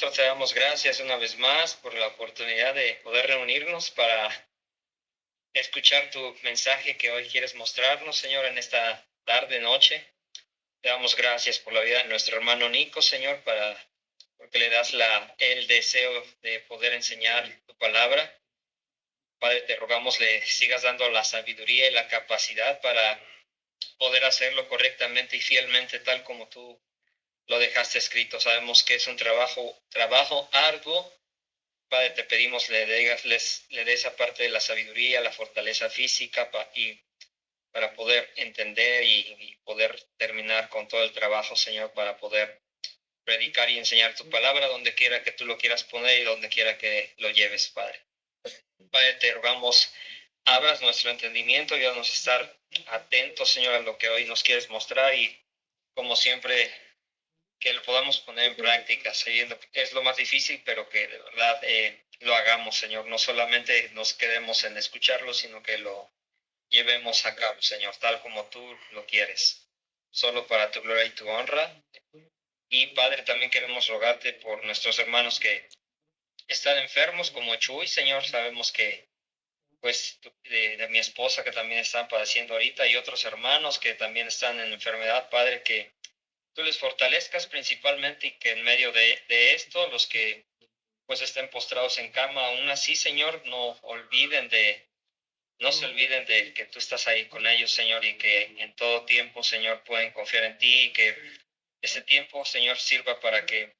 Nosotros te damos gracias una vez más por la oportunidad de poder reunirnos para escuchar tu mensaje que hoy quieres mostrarnos, Señor, en esta tarde, noche. Te damos gracias por la vida de nuestro hermano Nico, Señor, porque le das el deseo de poder enseñar tu palabra. Padre, te rogamos le sigas dando la sabiduría y la capacidad para poder hacerlo correctamente y fielmente, tal como tú lo dejaste escrito. Sabemos que es un trabajo arduo. Padre, te pedimos le dé esa parte de la sabiduría, la fortaleza física y para poder entender y poder terminar con todo el trabajo, Señor, para poder predicar y enseñar tu palabra donde quiera que tú lo quieras poner y donde quiera que lo lleves, Padre. Padre, te rogamos, abras nuestro entendimiento y haznos estar atentos, Señor, a lo que hoy nos quieres mostrar y, como siempre, que lo podamos poner en práctica, sabiendo que es lo más difícil, pero que de verdad lo hagamos, Señor. No solamente nos quedemos en escucharlo, sino que lo llevemos a cabo, Señor, tal como tú lo quieres, solo para tu gloria y tu honra. Y, Padre, también queremos rogarte por nuestros hermanos que están enfermos, como Chuy, Señor. Sabemos que, pues, de mi esposa, que también están padeciendo ahorita, y otros hermanos que también están en enfermedad, Padre, que tú les fortalezcas principalmente y que en medio de esto, los que pues estén postrados en cama, aún así, Señor, no se olviden de que tú estás ahí con ellos, Señor, y que en todo tiempo, Señor, pueden confiar en ti y que ese tiempo, Señor, sirva para que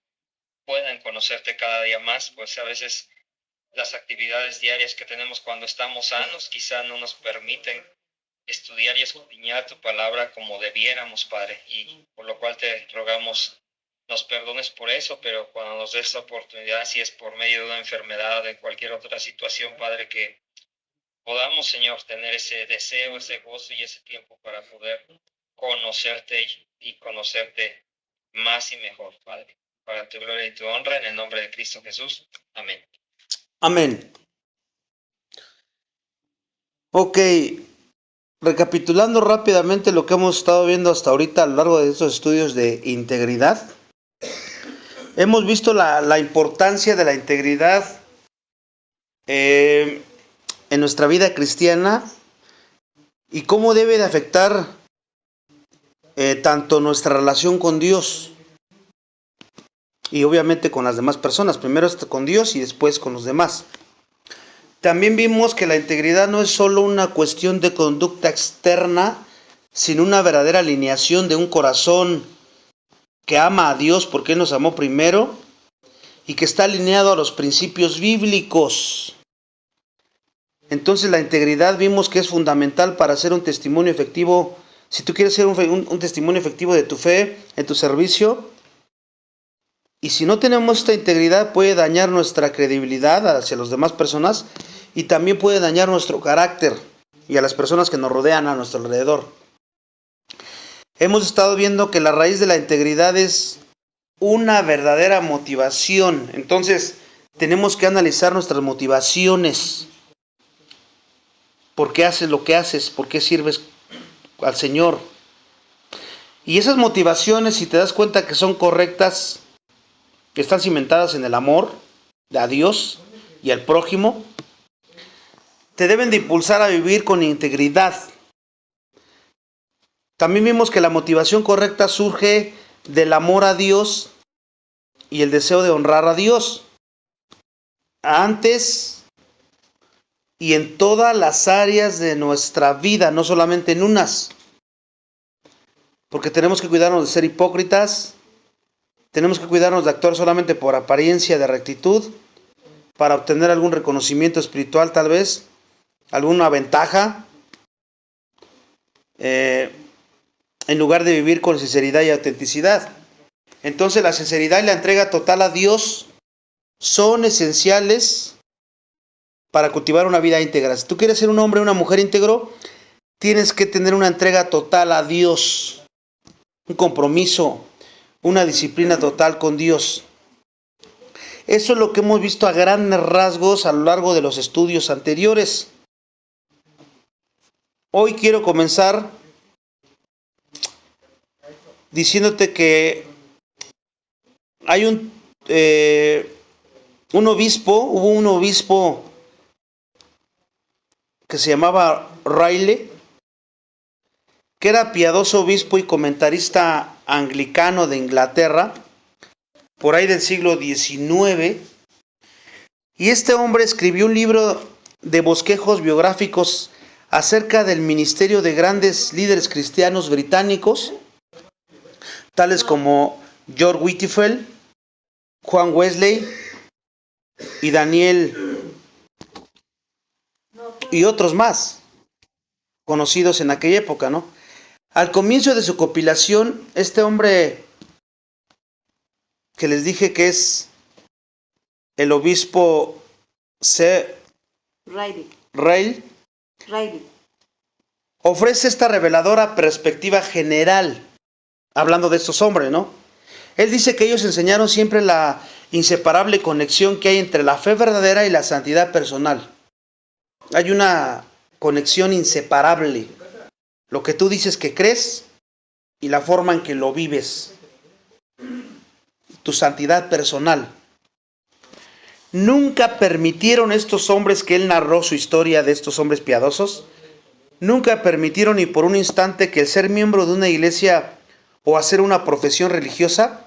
puedan conocerte cada día más, pues a veces las actividades diarias que tenemos cuando estamos sanos quizá no nos permiten estudiar y escudriñar tu palabra como debiéramos, Padre, y por lo cual te rogamos nos perdones por eso, pero cuando nos des la oportunidad, si es por medio de una enfermedad o de cualquier otra situación, Padre, que podamos, Señor, tener ese deseo, ese gozo y ese tiempo para poder conocerte y conocerte más y mejor, Padre, para tu gloria y tu honra, en el nombre de Cristo Jesús. Amén. Amén. Ok, recapitulando rápidamente lo que hemos estado viendo hasta ahorita a lo largo de estos estudios de integridad, hemos visto la importancia de la integridad en nuestra vida cristiana y cómo debe de afectar tanto nuestra relación con Dios y obviamente con las demás personas, primero con Dios y después con los demás. También vimos que la integridad no es solo una cuestión de conducta externa, sino una verdadera alineación de un corazón que ama a Dios porque Él nos amó primero y que está alineado a los principios bíblicos. Entonces la integridad vimos que es fundamental para hacer un testimonio efectivo. Si tú quieres ser un testimonio efectivo de tu fe, en tu servicio, y si no tenemos esta integridad puede dañar nuestra credibilidad hacia las demás personas y también puede dañar nuestro carácter y a las personas que nos rodean a nuestro alrededor. Hemos estado viendo que la raíz de la integridad es una verdadera motivación. Entonces tenemos que analizar nuestras motivaciones. ¿Por qué haces lo que haces? ¿Por qué sirves al Señor? Y esas motivaciones, si te das cuenta que son correctas, que están cimentadas en el amor a Dios y al prójimo, te deben de impulsar a vivir con integridad. También vimos que la motivación correcta surge del amor a Dios y el deseo de honrar a Dios. Antes y en todas las áreas de nuestra vida, no solamente en unas. Porque tenemos que cuidarnos de ser hipócritas, tenemos que cuidarnos de actuar solamente por apariencia de rectitud, para obtener algún reconocimiento espiritual tal vez, alguna ventaja, en lugar de vivir con sinceridad y autenticidad. Entonces la sinceridad y la entrega total a Dios son esenciales para cultivar una vida íntegra. Si tú quieres ser un hombre o una mujer íntegro, tienes que tener una entrega total a Dios, un compromiso, una disciplina total con Dios. Eso es lo que hemos visto a grandes rasgos a lo largo de los estudios anteriores. Hoy quiero comenzar diciéndote que hay hubo un obispo que se llamaba Riley, que era piadoso obispo y comentarista anglicano de Inglaterra, por ahí del siglo XIX, y este hombre escribió un libro de bosquejos biográficos acerca del ministerio de grandes líderes cristianos británicos, tales como George Whitefield, Juan Wesley y Daniel y otros más conocidos en aquella época, ¿no? Al comienzo de su compilación, este hombre que les dije que es el obispo C. Riley, ofrece esta reveladora perspectiva general, hablando de estos hombres, ¿no? Él dice que ellos enseñaron siempre la inseparable conexión que hay entre la fe verdadera y la santidad personal. Hay una conexión inseparable. Lo que tú dices que crees y la forma en que lo vives. Tu santidad personal. Nunca permitieron estos hombres que él narró su historia de estos hombres piadosos. Nunca permitieron ni por un instante que el ser miembro de una iglesia o hacer una profesión religiosa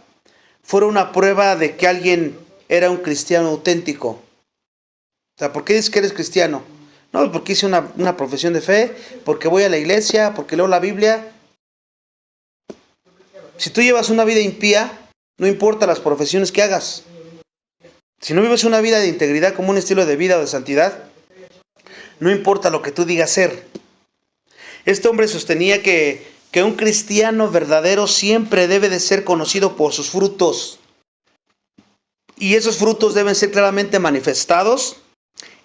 fuera una prueba de que alguien era un cristiano auténtico. O sea, ¿por qué dices que eres cristiano? No, porque hice una profesión de fe, porque voy a la iglesia, porque leo la Biblia. Si tú llevas una vida impía, no importa las profesiones que hagas. Si no vives una vida de integridad como un estilo de vida o de santidad, no importa lo que tú digas ser. Este hombre sostenía que un cristiano verdadero siempre debe de ser conocido por sus frutos. Y esos frutos deben ser claramente manifestados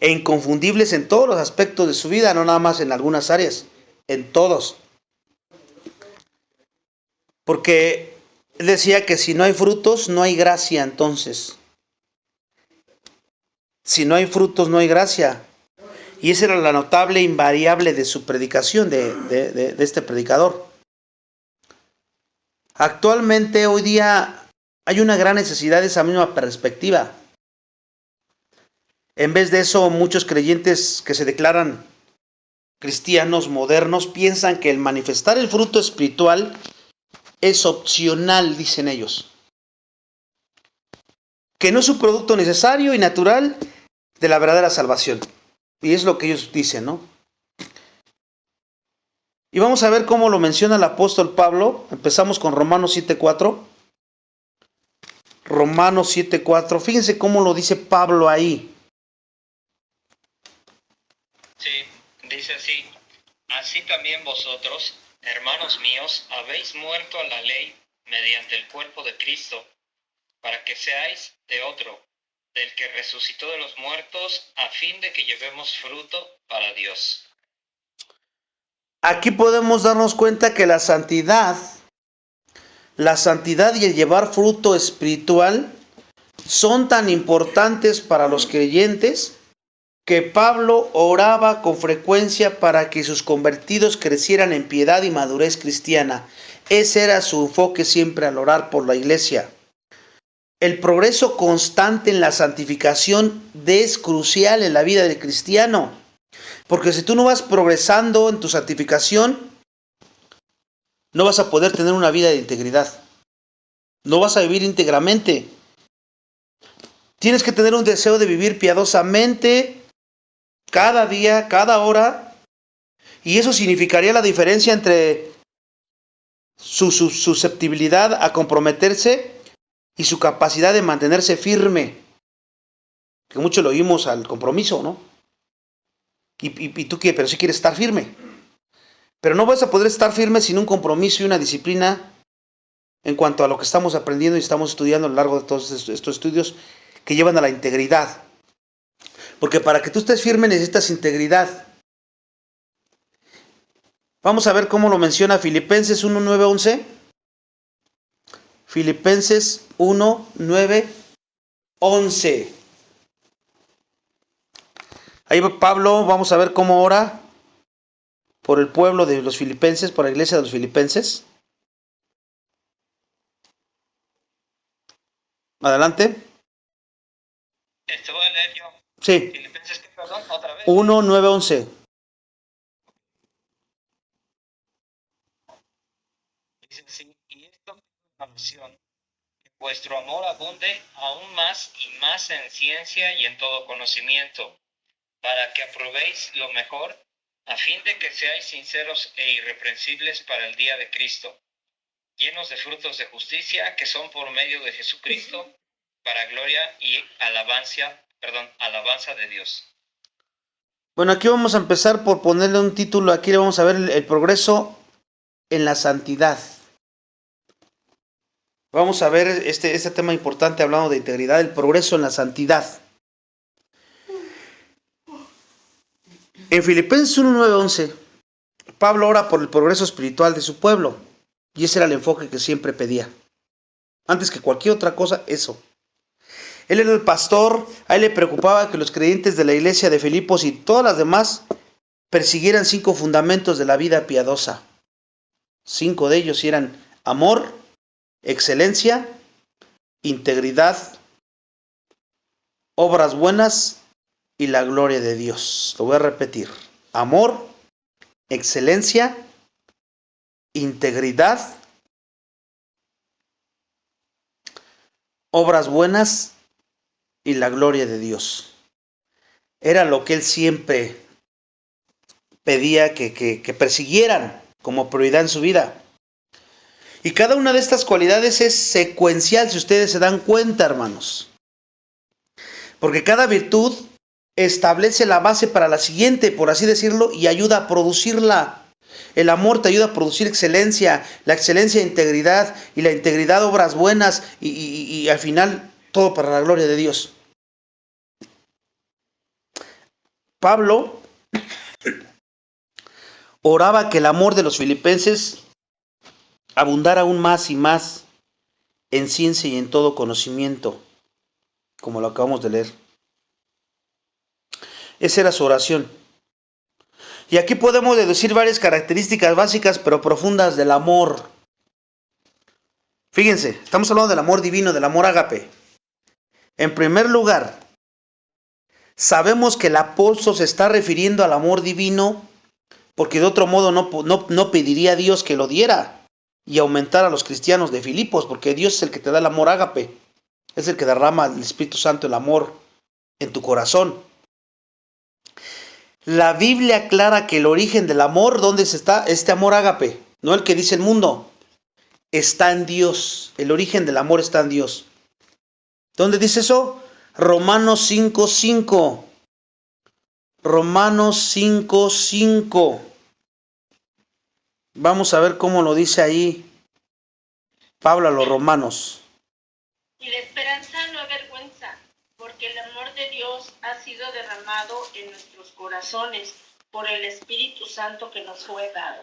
e inconfundibles en todos los aspectos de su vida, no nada más en algunas áreas, en todos. Porque él decía que si no hay frutos, no hay gracia entonces. Si no hay frutos, no hay gracia. Y esa era la notable invariable de su predicación, de este predicador. Actualmente, hoy día, hay una gran necesidad de esa misma perspectiva. En vez de eso, muchos creyentes que se declaran cristianos modernos piensan que el manifestar el fruto espiritual es opcional, dicen ellos. Que no es un producto necesario y natural de la verdadera salvación. Y es lo que ellos dicen, ¿no? Y vamos a ver cómo lo menciona el apóstol Pablo. Empezamos con Romanos 7:4. Romanos 7:4. Fíjense cómo lo dice Pablo ahí. Sí, dice así: así también vosotros, hermanos míos, habéis muerto a la ley mediante el cuerpo de Cristo, para que seáis de otro, del que resucitó de los muertos, a fin de que llevemos fruto para Dios. Aquí podemos darnos cuenta que la santidad y el llevar fruto espiritual son tan importantes para los creyentes que Pablo oraba con frecuencia para que sus convertidos crecieran en piedad y madurez cristiana. Ese era su enfoque siempre al orar por la iglesia. El progreso constante en la santificación es crucial en la vida del cristiano. Porque si tú no vas progresando en tu santificación, no vas a poder tener una vida de integridad. No vas a vivir íntegramente. Tienes que tener un deseo de vivir piadosamente cada día, cada hora. Y eso significaría la diferencia entre su susceptibilidad a comprometerse y su capacidad de mantenerse firme. Que mucho lo oímos al compromiso, ¿no? ¿Y tú qué? Pero sí quieres estar firme. Pero no vas a poder estar firme sin un compromiso y una disciplina en cuanto a lo que estamos aprendiendo y estamos estudiando a lo largo de todos estos estudios que llevan a la integridad. Porque para que tú estés firme necesitas integridad. Vamos a ver cómo lo menciona Filipenses 1, 9, 11. Filipenses 1, 9, 11. Ahí va Pablo, vamos a ver cómo ora por el pueblo de los filipenses, por la iglesia de los filipenses. Adelante. Te voy a leer yo. Sí. Filipenses, ¿qué, perdón? Otra vez. 1, 9, 11. Dice así, y esto es una misión, que vuestro amor abunde aún más y más en ciencia y en todo conocimiento, para que aprobéis lo mejor, a fin de que seáis sinceros e irreprensibles para el día de Cristo, llenos de frutos de justicia que son por medio de Jesucristo, para gloria y alabanza de Dios. Bueno, aquí vamos a empezar por ponerle un título. Aquí le vamos a ver el progreso en la santidad. Vamos a ver este tema importante hablando de integridad, el progreso en la santidad. En Filipenses 1, 9, 11, Pablo ora por el progreso espiritual de su pueblo. Y ese era el enfoque que siempre pedía. Antes que cualquier otra cosa, eso. Él era el pastor, a él le preocupaba que los creyentes de la iglesia de Filipos y todas las demás persiguieran 5 fundamentos de la vida piadosa. 5 de ellos eran amor, excelencia, integridad, obras buenas y la gloria de Dios. Lo voy a repetir. Amor, excelencia, integridad, obras buenas y la gloria de Dios. Era lo que él siempre pedía que persiguieran como prioridad en su vida. Y cada una de estas cualidades es secuencial, si ustedes se dan cuenta, hermanos. Porque cada virtud establece la base para la siguiente, por así decirlo, y ayuda a producirla. El amor te ayuda a producir excelencia, la excelencia integridad, y la integridad obras buenas, y al final todo para la gloria de Dios. Pablo oraba que el amor de los filipenses abundara aún más y más en ciencia y en todo conocimiento, como lo acabamos de leer. Esa era su oración. Y aquí podemos deducir varias características básicas pero profundas del amor. Fíjense, estamos hablando del amor divino, del amor ágape. En primer lugar, sabemos que el apóstol se está refiriendo al amor divino porque de otro modo no pediría a Dios que lo diera y aumentara a los cristianos de Filipos, porque Dios es el que te da el amor ágape, es el que derrama el Espíritu Santo el amor en tu corazón. La Biblia aclara que el origen del amor, ¿dónde está este amor ágape? No el que dice el mundo, está en Dios. El origen del amor está en Dios. ¿Dónde dice eso? Romanos 5:5. Romanos 5:5. Vamos a ver cómo lo dice ahí Pablo a los romanos. Y la esperanza no avergüenza, porque el amor de Dios ha sido derramado en nuestros corazones por el Espíritu Santo que nos fue dado.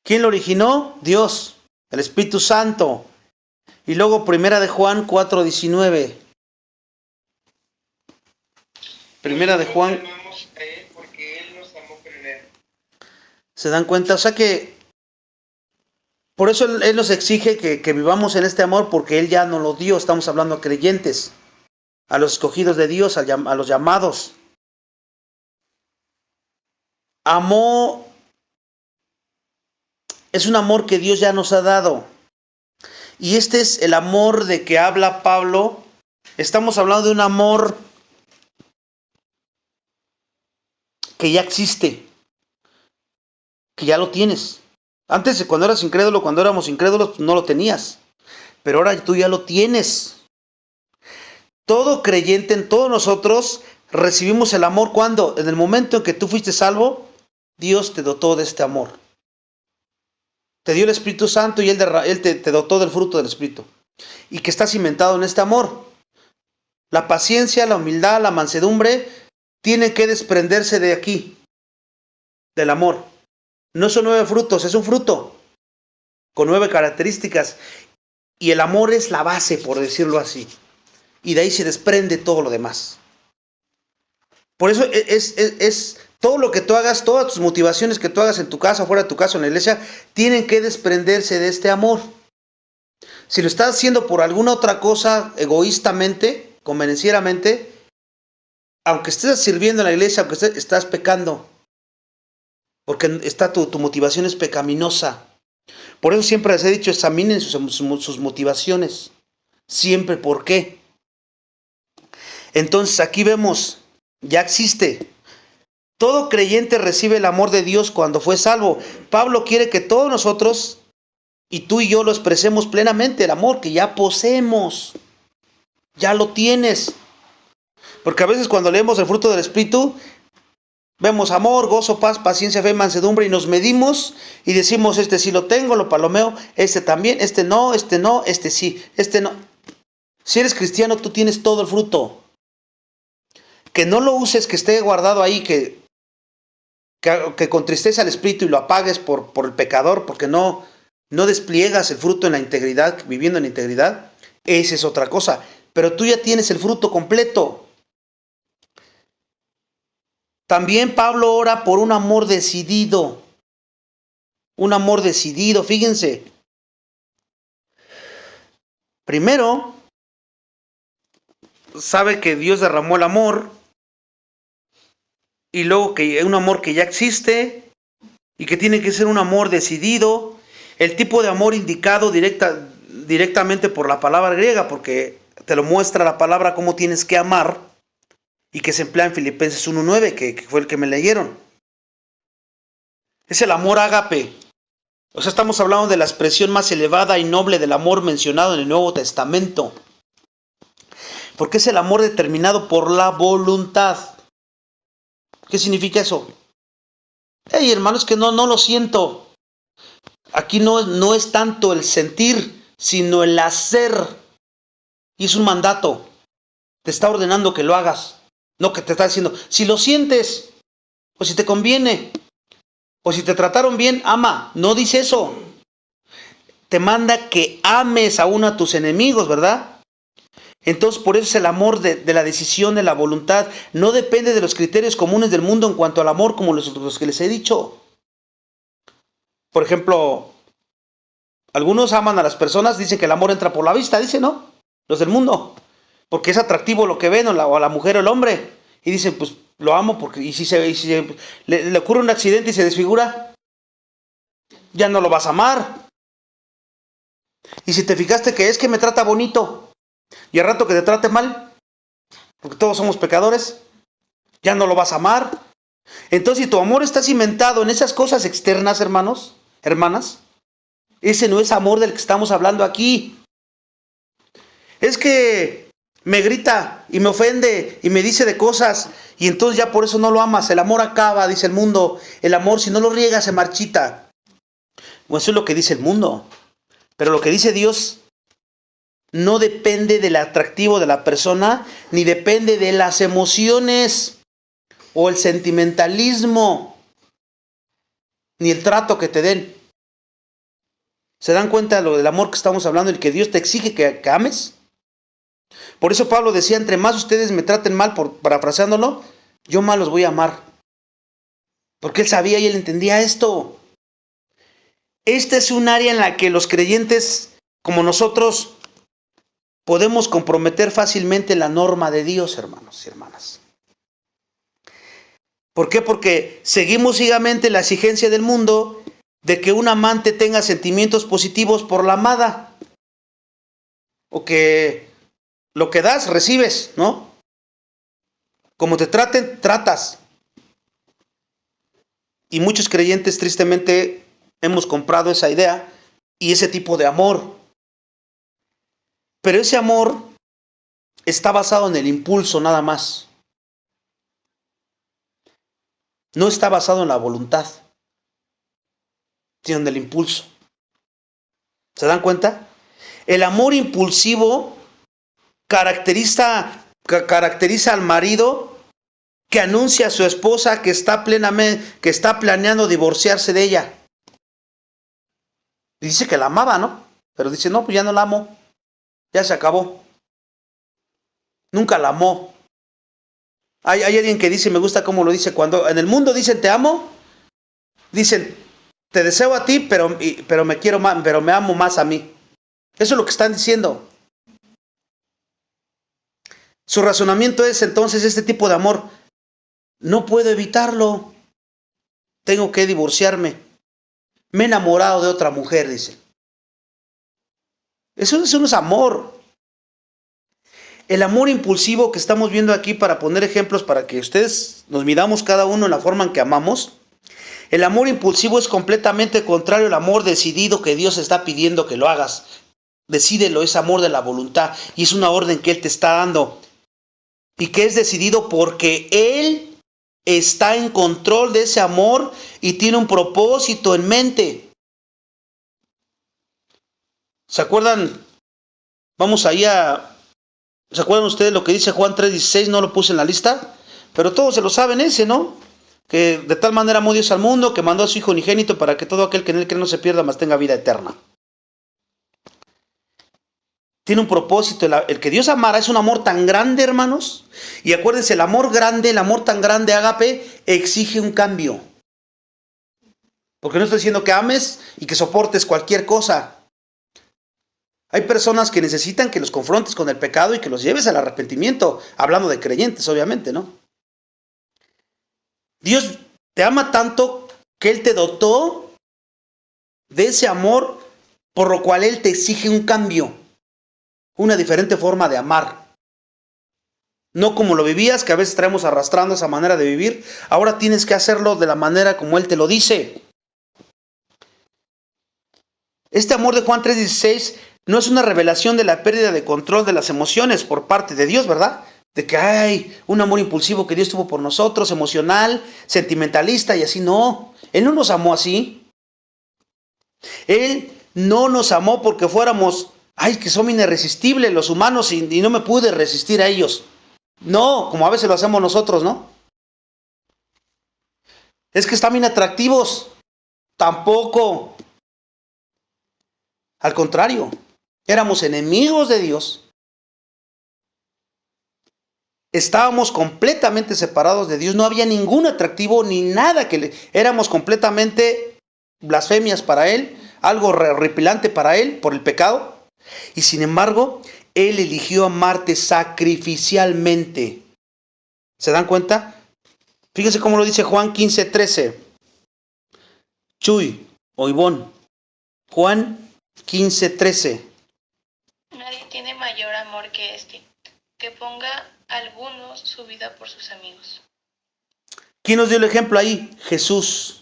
¿Quién lo originó? Dios, el Espíritu Santo. Y luego Primera de Juan 4:19. Primera de Juan. ¿Se dan cuenta? O sea que por eso Él nos exige que vivamos en este amor, porque Él ya nos lo dio. Estamos hablando a creyentes, a los escogidos de Dios, a los llamados. Amor es un amor que Dios ya nos ha dado. Y este es el amor de que habla Pablo. Estamos hablando de un amor que ya existe, que ya lo tienes. Antes, cuando eras incrédulo, cuando éramos incrédulos, no lo tenías. Pero ahora tú ya lo tienes. Todo creyente, en todos nosotros, recibimos el amor. ¿Cuándo? En el momento en que tú fuiste salvo, Dios te dotó de este amor. Te dio el Espíritu Santo y Él te dotó del fruto del Espíritu. Y que está cimentado en este amor. La paciencia, la humildad, la mansedumbre, tienen que desprenderse de aquí, del amor. No son 9 frutos, es un fruto con 9 características. Y el amor es la base, por decirlo así. Y de ahí se desprende todo lo demás. Por eso es todo lo que tú hagas, todas tus motivaciones que tú hagas en tu casa, fuera de tu casa, en la iglesia, tienen que desprenderse de este amor. Si lo estás haciendo por alguna otra cosa, egoístamente, convenencieramente, aunque estés sirviendo en la iglesia, aunque estás pecando, porque está tu motivación es pecaminosa. Por eso siempre les he dicho, examinen sus motivaciones. Siempre, ¿por qué? Entonces aquí vemos, ya existe. Todo creyente recibe el amor de Dios cuando fue salvo. Pablo quiere que todos nosotros, y tú y yo, lo expresemos plenamente, el amor que ya poseemos. Ya lo tienes. Porque a veces cuando leemos el fruto del Espíritu, vemos amor, gozo, paz, paciencia, fe, mansedumbre, y nos medimos y decimos, este sí lo tengo, lo palomeo, este también, este no, este sí, este no. Si eres cristiano, tú tienes todo el fruto. Que no lo uses, que esté guardado ahí, que contristece al Espíritu y lo apagues por el pecador, porque no despliegas el fruto en la integridad, viviendo en integridad, esa es otra cosa. Pero tú ya tienes el fruto completo. También Pablo ora por un amor decidido. Un amor decidido, fíjense. Primero, sabe que Dios derramó el amor. Y luego que un amor que ya existe. Y que tiene que ser un amor decidido. El tipo de amor indicado directamente por la palabra griega. Porque te lo muestra la palabra cómo tienes que amar. Y que se emplea en Filipenses 1:9, que fue el que me leyeron. Es el amor ágape. O sea, estamos hablando de la expresión más elevada y noble del amor mencionado en el Nuevo Testamento. Porque es el amor determinado por la voluntad. ¿Qué significa eso? Hey, hermanos, que no lo siento. Aquí no es tanto el sentir, sino el hacer. Y es un mandato. Te está ordenando que lo hagas. No que te está diciendo, si lo sientes, o si te conviene, o si te trataron bien, ama. No dice eso. Te manda que ames aún a tus enemigos, ¿verdad? Entonces, por eso es el amor de la decisión, de la voluntad. No depende de los criterios comunes del mundo en cuanto al amor, como los que les he dicho. Por ejemplo, algunos aman a las personas, dicen que el amor entra por la vista, dicen, ¿no? Los del mundo. Porque es atractivo lo que ven, o a la mujer o el hombre. Y dicen, pues lo amo, porque y si le ocurre un accidente y se desfigura, ya no lo vas a amar. Y si te fijaste que es que me trata bonito, y al rato que te trate mal, porque todos somos pecadores, ya no lo vas a amar. Entonces, si tu amor está cimentado en esas cosas externas, hermanos, hermanas, ese no es amor del que estamos hablando aquí. Es que me grita y me ofende y me dice de cosas y entonces ya por eso no lo amas. El amor acaba, dice el mundo. El amor, si no lo riegas, se marchita. Bueno, eso es lo que dice el mundo. Pero lo que dice Dios no depende del atractivo de la persona, ni depende de las emociones o el sentimentalismo, ni el trato que te den. ¿Se dan cuenta de lo del amor que estamos hablando y que Dios te exige que ames? Por eso Pablo decía, entre más ustedes me traten mal, parafraseándolo, yo más los voy a amar. Porque él sabía y él entendía esto. Esta es un área en la que los creyentes, como nosotros, podemos comprometer fácilmente la norma de Dios, hermanos y hermanas. ¿Por qué? Porque seguimos ciegamente la exigencia del mundo de que un amante tenga sentimientos positivos por la amada. O que lo que das, recibes, ¿no? Como te traten, tratas. Y muchos creyentes, tristemente, hemos comprado esa idea y ese tipo de amor. Pero ese amor está basado en el impulso nada más. No está basado en la voluntad, sino en el impulso. ¿Se dan cuenta? El amor impulsivo caracteriza al marido que anuncia a su esposa que está planeando divorciarse de ella. Y dice que la amaba, ¿no? Pero dice, no, pues ya no la amo. Ya se acabó. Nunca la amó. Hay alguien que dice, me gusta cómo lo dice, cuando en el mundo dicen te amo, dicen te deseo a ti, pero me quiero más, pero me amo más a mí. Eso es lo que están diciendo. Su razonamiento es entonces este tipo de amor. No puedo evitarlo. Tengo que divorciarme. Me he enamorado de otra mujer, dice. Eso no es amor. El amor impulsivo que estamos viendo aquí, para poner ejemplos, para que ustedes nos midamos cada uno en la forma en que amamos. El amor impulsivo es completamente contrario al amor decidido que Dios está pidiendo que lo hagas. Decídelo, es amor de la voluntad y es una orden que Él te está dando. Y que es decidido porque Él está en control de ese amor y tiene un propósito en mente. ¿Se acuerdan? ¿Se acuerdan ustedes lo que dice Juan 3:16? No lo puse en la lista, pero todos se lo saben ese, ¿no? Que de tal manera amó Dios al mundo, que mandó a su Hijo unigénito para que todo aquel que en Él cree no se pierda, mas tenga vida eterna. Tiene un propósito. El que Dios amara es un amor tan grande, hermanos. Y acuérdense, el amor grande, el amor tan grande, ágape, exige un cambio. Porque no estoy diciendo que ames y que soportes cualquier cosa. Hay personas que necesitan que los confrontes con el pecado y que los lleves al arrepentimiento. Hablando de creyentes, obviamente, ¿no? Dios te ama tanto que Él te dotó de ese amor, por lo cual Él te exige un cambio. Una diferente forma de amar. No como lo vivías, que a veces traemos arrastrando esa manera de vivir. Ahora tienes que hacerlo de la manera como Él te lo dice. Este amor de Juan 3:16 no es una revelación de la pérdida de control de las emociones por parte de Dios, ¿verdad? De que hay un amor impulsivo que Dios tuvo por nosotros, emocional, sentimentalista y así. No, Él no nos amó así. Él no nos amó porque fuéramos, que son irresistibles los humanos y no me pude resistir a ellos. No, como a veces lo hacemos nosotros, ¿no? Es que están bien atractivos. Tampoco. Al contrario, éramos enemigos de Dios. Estábamos completamente separados de Dios. No había ningún atractivo ni nada éramos completamente blasfemias para Él, algo horripilante para Él por el pecado. Y sin embargo, Él eligió amarte sacrificialmente. ¿Se dan cuenta? Fíjense cómo lo dice Juan 15:13. Chuy o Ivonne. Juan 15:13. Nadie tiene mayor amor que este, que ponga algunos su vida por sus amigos. ¿Quién nos dio el ejemplo ahí? Jesús.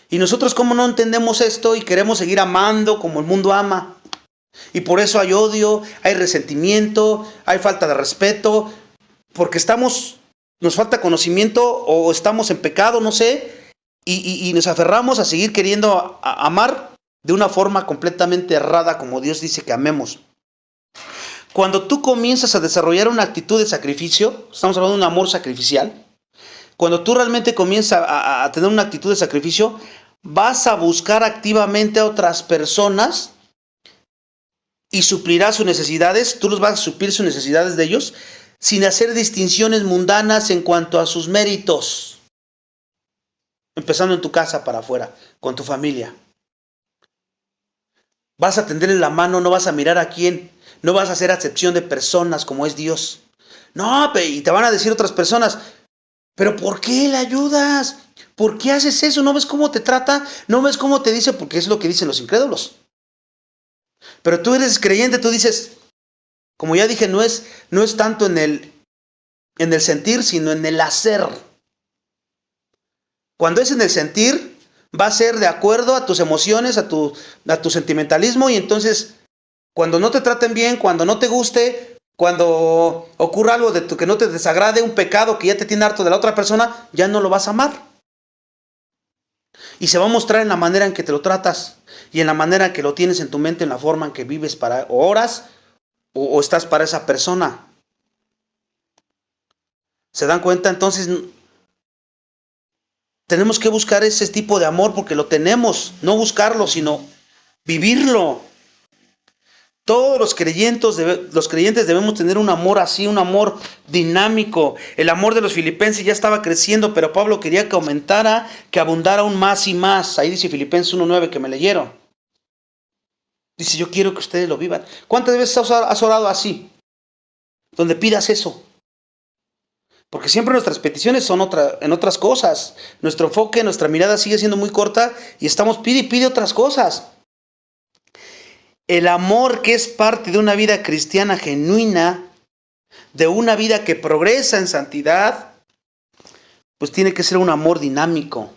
Y nosotros, ¿cómo no entendemos esto y queremos seguir amando como el mundo ama? Y por eso hay odio, hay resentimiento, hay falta de respeto, porque nos falta conocimiento o estamos en pecado, no sé, y nos aferramos a seguir queriendo amar de una forma completamente errada como Dios dice que amemos. Cuando tú comienzas a desarrollar una actitud de sacrificio, estamos hablando de un amor sacrificial, cuando tú realmente comienzas a tener una actitud de sacrificio, vas a buscar activamente a otras personas y suplirás sus necesidades, tú los vas a suplir sus necesidades de ellos, sin hacer distinciones mundanas en cuanto a sus méritos. Empezando en tu casa para afuera, con tu familia. Vas a tenderle la mano, no vas a mirar a quién, no vas a hacer acepción de personas como es Dios. No, y te van a decir otras personas, pero ¿por qué le ayudas? ¿Por qué haces eso? ¿No ves cómo te trata? ¿No ves cómo te dice? Porque es lo que dicen los incrédulos. Pero tú eres creyente, tú dices, como ya dije, no es tanto en el sentir, sino en el hacer. Cuando es en el sentir, va a ser de acuerdo a tus emociones, a tu sentimentalismo, y entonces, cuando no te traten bien, cuando no te guste, cuando ocurra algo que no te desagrade, un pecado que ya te tiene harto de la otra persona, ya no lo vas a amar. Y se va a mostrar en la manera en que te lo tratas, y en la manera en que lo tienes en tu mente, en la forma en que vives o oras, o estás para esa persona. ¿Se dan cuenta? Entonces, tenemos que buscar ese tipo de amor porque lo tenemos, no buscarlo, sino vivirlo. Todos los creyentes debemos tener un amor así, un amor dinámico. El amor de los filipenses ya estaba creciendo, pero Pablo quería que aumentara, que abundara aún más y más. Ahí dice Filipenses 1:9 que me leyeron. Dice, yo quiero que ustedes lo vivan. ¿Cuántas veces has orado así? donde pidas eso. Porque siempre nuestras peticiones son en otras cosas. Nuestro enfoque, nuestra mirada sigue siendo muy corta y estamos pide otras cosas. El amor, que es parte de una vida cristiana genuina, de una vida que progresa en santidad, pues tiene que ser un amor dinámico.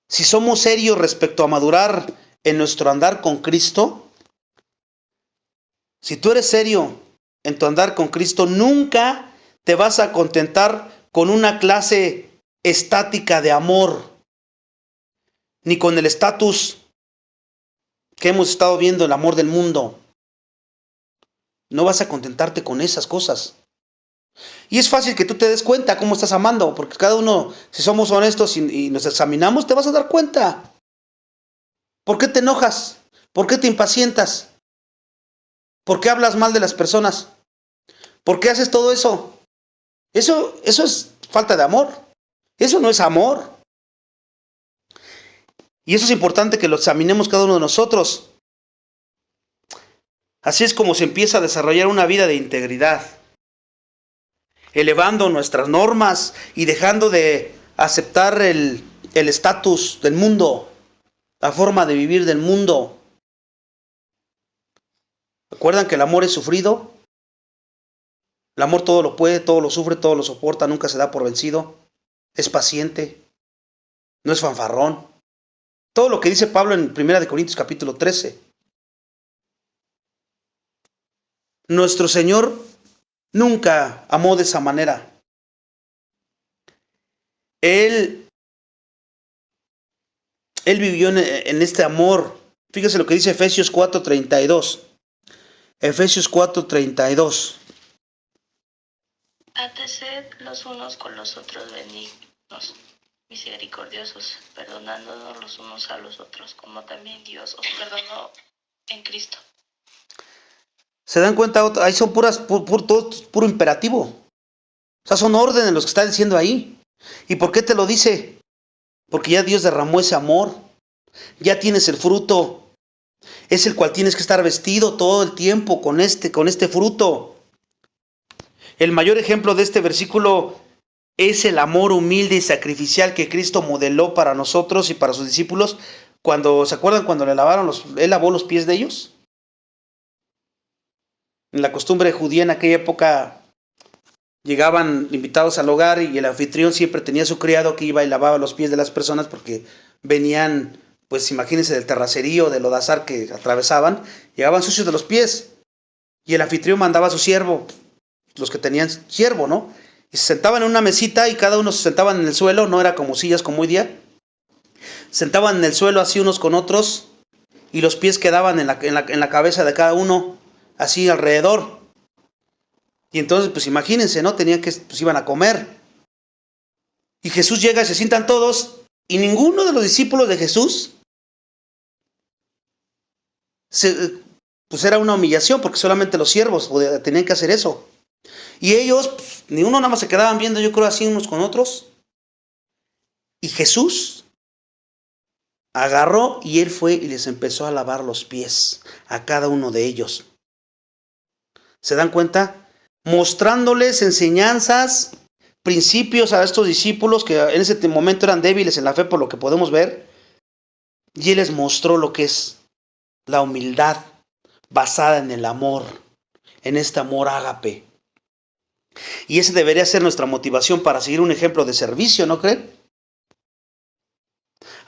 Si somos serios respecto a madurar en nuestro andar con Cristo, si tú eres serio en tu andar con Cristo, nunca te vas a contentar con una clase estática de amor, ni con el estatus que hemos estado viendo, el amor del mundo. No vas a contentarte con esas cosas. Y es fácil que tú te des cuenta cómo estás amando, porque cada uno, si somos honestos y nos examinamos, te vas a dar cuenta. ¿Por qué te enojas? ¿Por qué te impacientas? ¿Por qué hablas mal de las personas? ¿Por qué haces todo eso? Eso es falta de amor. Eso no es amor. Y eso es importante que lo examinemos cada uno de nosotros. Así es como se empieza a desarrollar una vida de integridad, elevando nuestras normas y dejando de aceptar el estatus del mundo, la forma de vivir del mundo. ¿Recuerdan que el amor es sufrido? El amor todo lo puede, todo lo sufre, todo lo soporta, nunca se da por vencido, es paciente, no es fanfarrón. Todo lo que dice Pablo en 1 Corintios capítulo 13. Nuestro Señor nunca amó de esa manera. Él vivió en este amor. Fíjese lo que dice Efesios 4:32. Efesios 4:32. Antes sed los unos con los otros benignos, misericordiosos, perdonándonos los unos a los otros, como también Dios os perdonó en Cristo. ¿Se dan cuenta? Ahí son puro imperativo. O sea, son órdenes los que está diciendo ahí. ¿Y por qué te lo dice? Porque ya Dios derramó ese amor. Ya tienes el fruto. Es el cual tienes que estar vestido todo el tiempo con este fruto. El mayor ejemplo de este versículo es el amor humilde y sacrificial que Cristo modeló para nosotros y para sus discípulos. ¿Se acuerdan cuando él lavó los pies de ellos? En la costumbre judía en aquella época llegaban invitados al hogar y el anfitrión siempre tenía su criado que iba y lavaba los pies de las personas porque venían, pues imagínense, del terracerío, del lodazar que atravesaban, llegaban sucios de los pies y el anfitrión mandaba a su siervo, los que tenían siervo, ¿no? Y se sentaban en una mesita y cada uno se sentaban en el suelo, no era como sillas como hoy día, sentaban en el suelo así unos con otros y los pies quedaban en la cabeza de cada uno, así alrededor. Y entonces, pues imagínense, ¿no? Pues iban a comer. Y Jesús llega y se sientan todos, y ninguno de los discípulos de Jesús, pues era una humillación, porque solamente los siervos tenían que hacer eso. Y ellos, pues, ni uno nada más se quedaban viendo, yo creo, así unos con otros. Y Jesús agarró y él fue y les empezó a lavar los pies a cada uno de ellos. ¿Se dan cuenta? Mostrándoles enseñanzas, principios a estos discípulos que en ese momento eran débiles en la fe por lo que podemos ver. Y él les mostró lo que es la humildad basada en el amor, en este amor ágape. Y ese debería ser nuestra motivación para seguir un ejemplo de servicio, ¿no creen?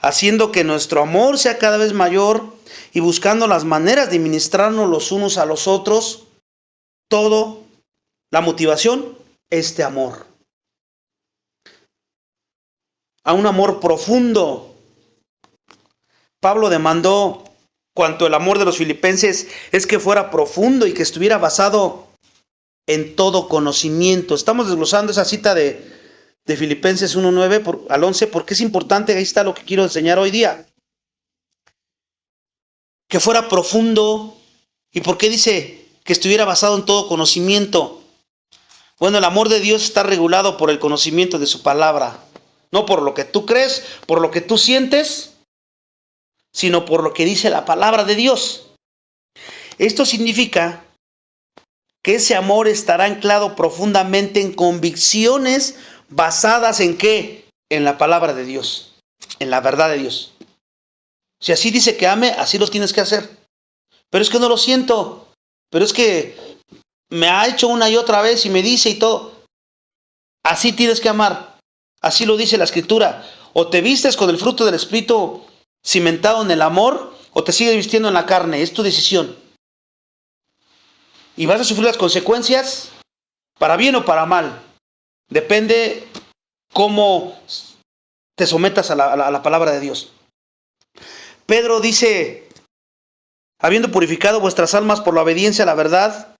Haciendo que nuestro amor sea cada vez mayor y buscando las maneras de ministrarnos los unos a los otros. Todo, la motivación, este amor. A un amor profundo. Pablo demandó, cuanto el amor de los filipenses, es que fuera profundo y que estuviera basado en todo conocimiento. Estamos desglosando esa cita de Filipenses 1:9 al 11, porque es importante, ahí está lo que quiero enseñar hoy día. Que fuera profundo. ¿Y por qué dice que estuviera basado en todo conocimiento? Bueno, el amor de Dios está regulado por el conocimiento de su palabra. No por lo que tú crees, por lo que tú sientes, sino por lo que dice la palabra de Dios. Esto significa que ese amor estará anclado profundamente en convicciones basadas en ¿qué? En la palabra de Dios, en la verdad de Dios. Si así dice que ame, así lo tienes que hacer. Pero es que no lo siento, pero es que me ha hecho una y otra vez y me dice y todo. Así tienes que amar, así lo dice la Escritura. O te vistes con el fruto del Espíritu cimentado en el amor, o te sigues vistiendo en la carne, es tu decisión. Y vas a sufrir las consecuencias, para bien o para mal. Depende cómo te sometas a la palabra de Dios. Pedro dice, habiendo purificado vuestras almas por la obediencia a la verdad,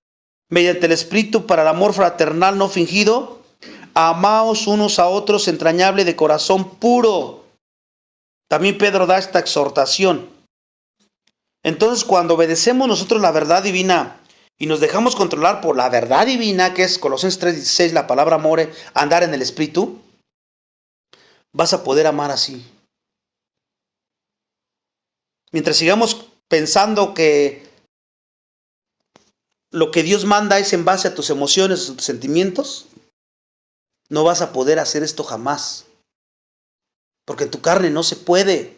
mediante el Espíritu para el amor fraternal no fingido, amaos unos a otros entrañable de corazón puro. También Pedro da esta exhortación. Entonces, cuando obedecemos nosotros la verdad divina y nos dejamos controlar por la verdad divina, que es Colosenses 3:16, la palabra amor, andar en el Espíritu, vas a poder amar así. Mientras sigamos pensando que lo que Dios manda es en base a tus emociones, a tus sentimientos, no vas a poder hacer esto jamás. Porque en tu carne no se puede.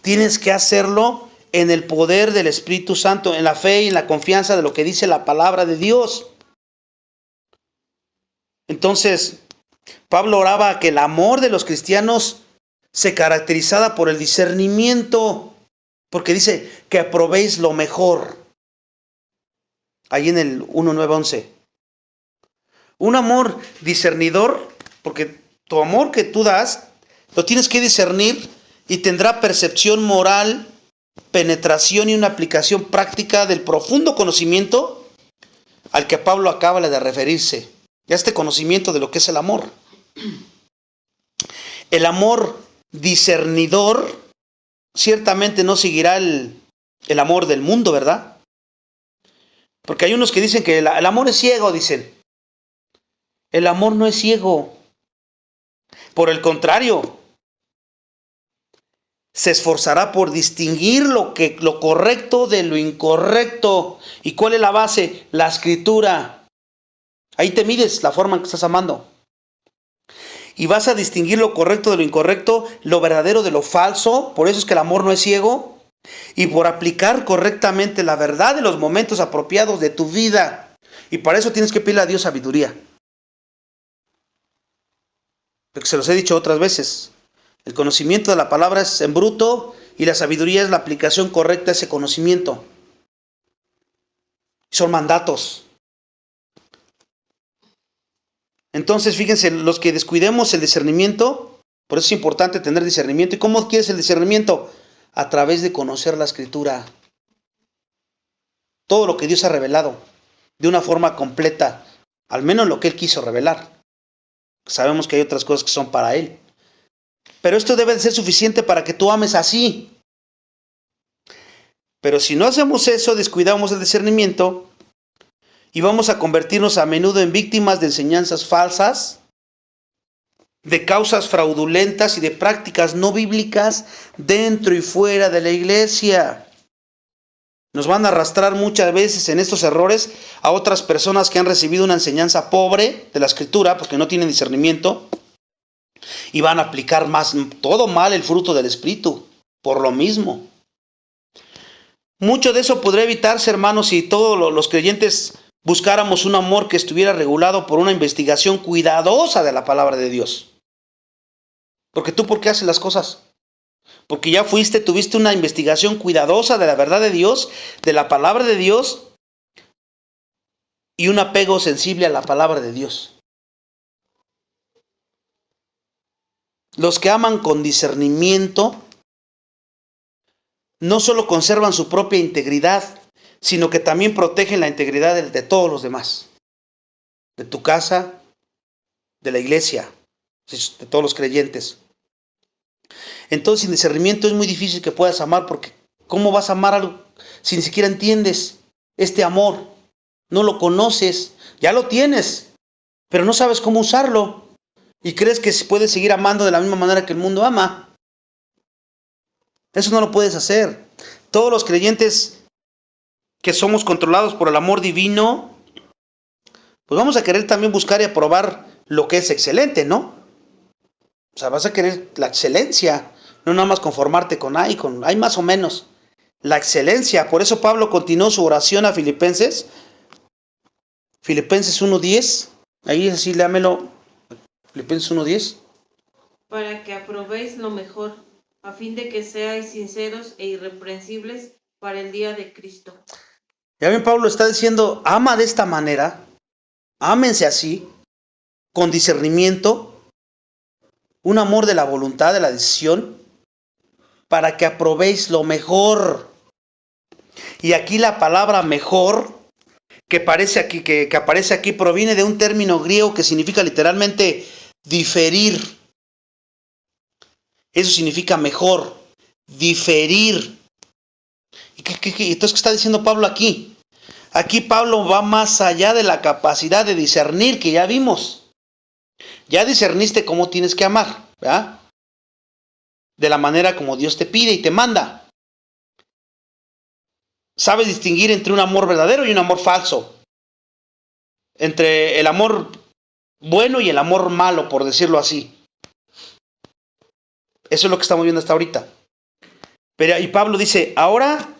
Tienes que hacerlo en el poder del Espíritu Santo, en la fe y en la confianza de lo que dice la palabra de Dios. Entonces, Pablo oraba que el amor de los cristianos se caracterizara por el discernimiento, porque dice que aprobéis lo mejor. Ahí en el 1:9-11. Un amor discernidor, porque tu amor que tú das, lo tienes que discernir y tendrá percepción moral, penetración y una aplicación práctica del profundo conocimiento al que Pablo acaba de referirse. Ya este conocimiento de lo que es el amor. El amor discernidor ciertamente no seguirá el amor del mundo, ¿verdad? Porque hay unos que dicen que el amor es ciego, dicen. El amor no es ciego. Por el contrario, se esforzará por distinguir lo correcto de lo incorrecto. ¿Y cuál es la base? La Escritura. Ahí te mides la forma en que estás amando. Y vas a distinguir lo correcto de lo incorrecto, lo verdadero de lo falso. Por eso es que el amor no es ciego. Y por aplicar correctamente la verdad de los momentos apropiados de tu vida. Y para eso tienes que pedirle a Dios sabiduría. Porque se los he dicho otras veces. El conocimiento de la palabra es en bruto y la sabiduría es la aplicación correcta de ese conocimiento. Son mandatos. Entonces, fíjense, los que descuidemos el discernimiento, por eso es importante tener discernimiento. ¿Y cómo adquieres el discernimiento? A través de conocer la Escritura. Todo lo que Dios ha revelado de una forma completa, al menos lo que Él quiso revelar. Sabemos que hay otras cosas que son para Él. Pero esto debe de ser suficiente para que tú ames así. Pero si no hacemos eso, descuidamos el discernimiento y vamos a convertirnos a menudo en víctimas de enseñanzas falsas, de causas fraudulentas y de prácticas no bíblicas dentro y fuera de la iglesia. Nos van a arrastrar muchas veces en estos errores a otras personas que han recibido una enseñanza pobre de la Escritura porque no tienen discernimiento y van a aplicar todo mal el fruto del Espíritu por lo mismo. Mucho de eso podría evitarse, hermanos, si todos los creyentes buscáramos un amor que estuviera regulado por una investigación cuidadosa de la palabra de Dios. Porque tú, ¿por qué haces las cosas? Porque ya tuviste una investigación cuidadosa de la verdad de Dios, de la palabra de Dios, y un apego sensible a la palabra de Dios. Los que aman con discernimiento no solo conservan su propia integridad, sino que también protegen la integridad de todos los demás. De tu casa, de la iglesia, de todos los creyentes. Entonces, sin discernimiento es muy difícil que puedas amar, porque ¿cómo vas a amar algo si ni siquiera entiendes este amor? No lo conoces, ya lo tienes, pero no sabes cómo usarlo. Y crees que puedes seguir amando de la misma manera que el mundo ama. Eso no lo puedes hacer. Todos los creyentes que somos controlados por el amor divino, pues vamos a querer también buscar y aprobar lo que es excelente, ¿no? O sea, vas a querer la excelencia, no nada más conformarte con hay más o menos. La excelencia. Por eso Pablo continuó su oración a Filipenses 1:10. Ahí así, léamelo. Filipenses 1:10. Para que aprobéis lo mejor, a fin de que seáis sinceros e irreprensibles para el día de Cristo. Ya ven, Pablo está diciendo, ama de esta manera, ámense así, con discernimiento, un amor de la voluntad, de la decisión, para que aprobéis lo mejor. Y aquí la palabra mejor, que aparece aquí, proviene de un término griego que significa literalmente diferir. Eso significa mejor, diferir. Entonces, ¿qué está diciendo Pablo aquí? Aquí Pablo va más allá de la capacidad de discernir que ya vimos. Ya discerniste cómo tienes que amar, ¿verdad? De la manera como Dios te pide y te manda. Sabes distinguir entre un amor verdadero y un amor falso. Entre el amor bueno y el amor malo, por decirlo así. Eso es lo que estamos viendo hasta ahorita. Y Pablo dice, ahora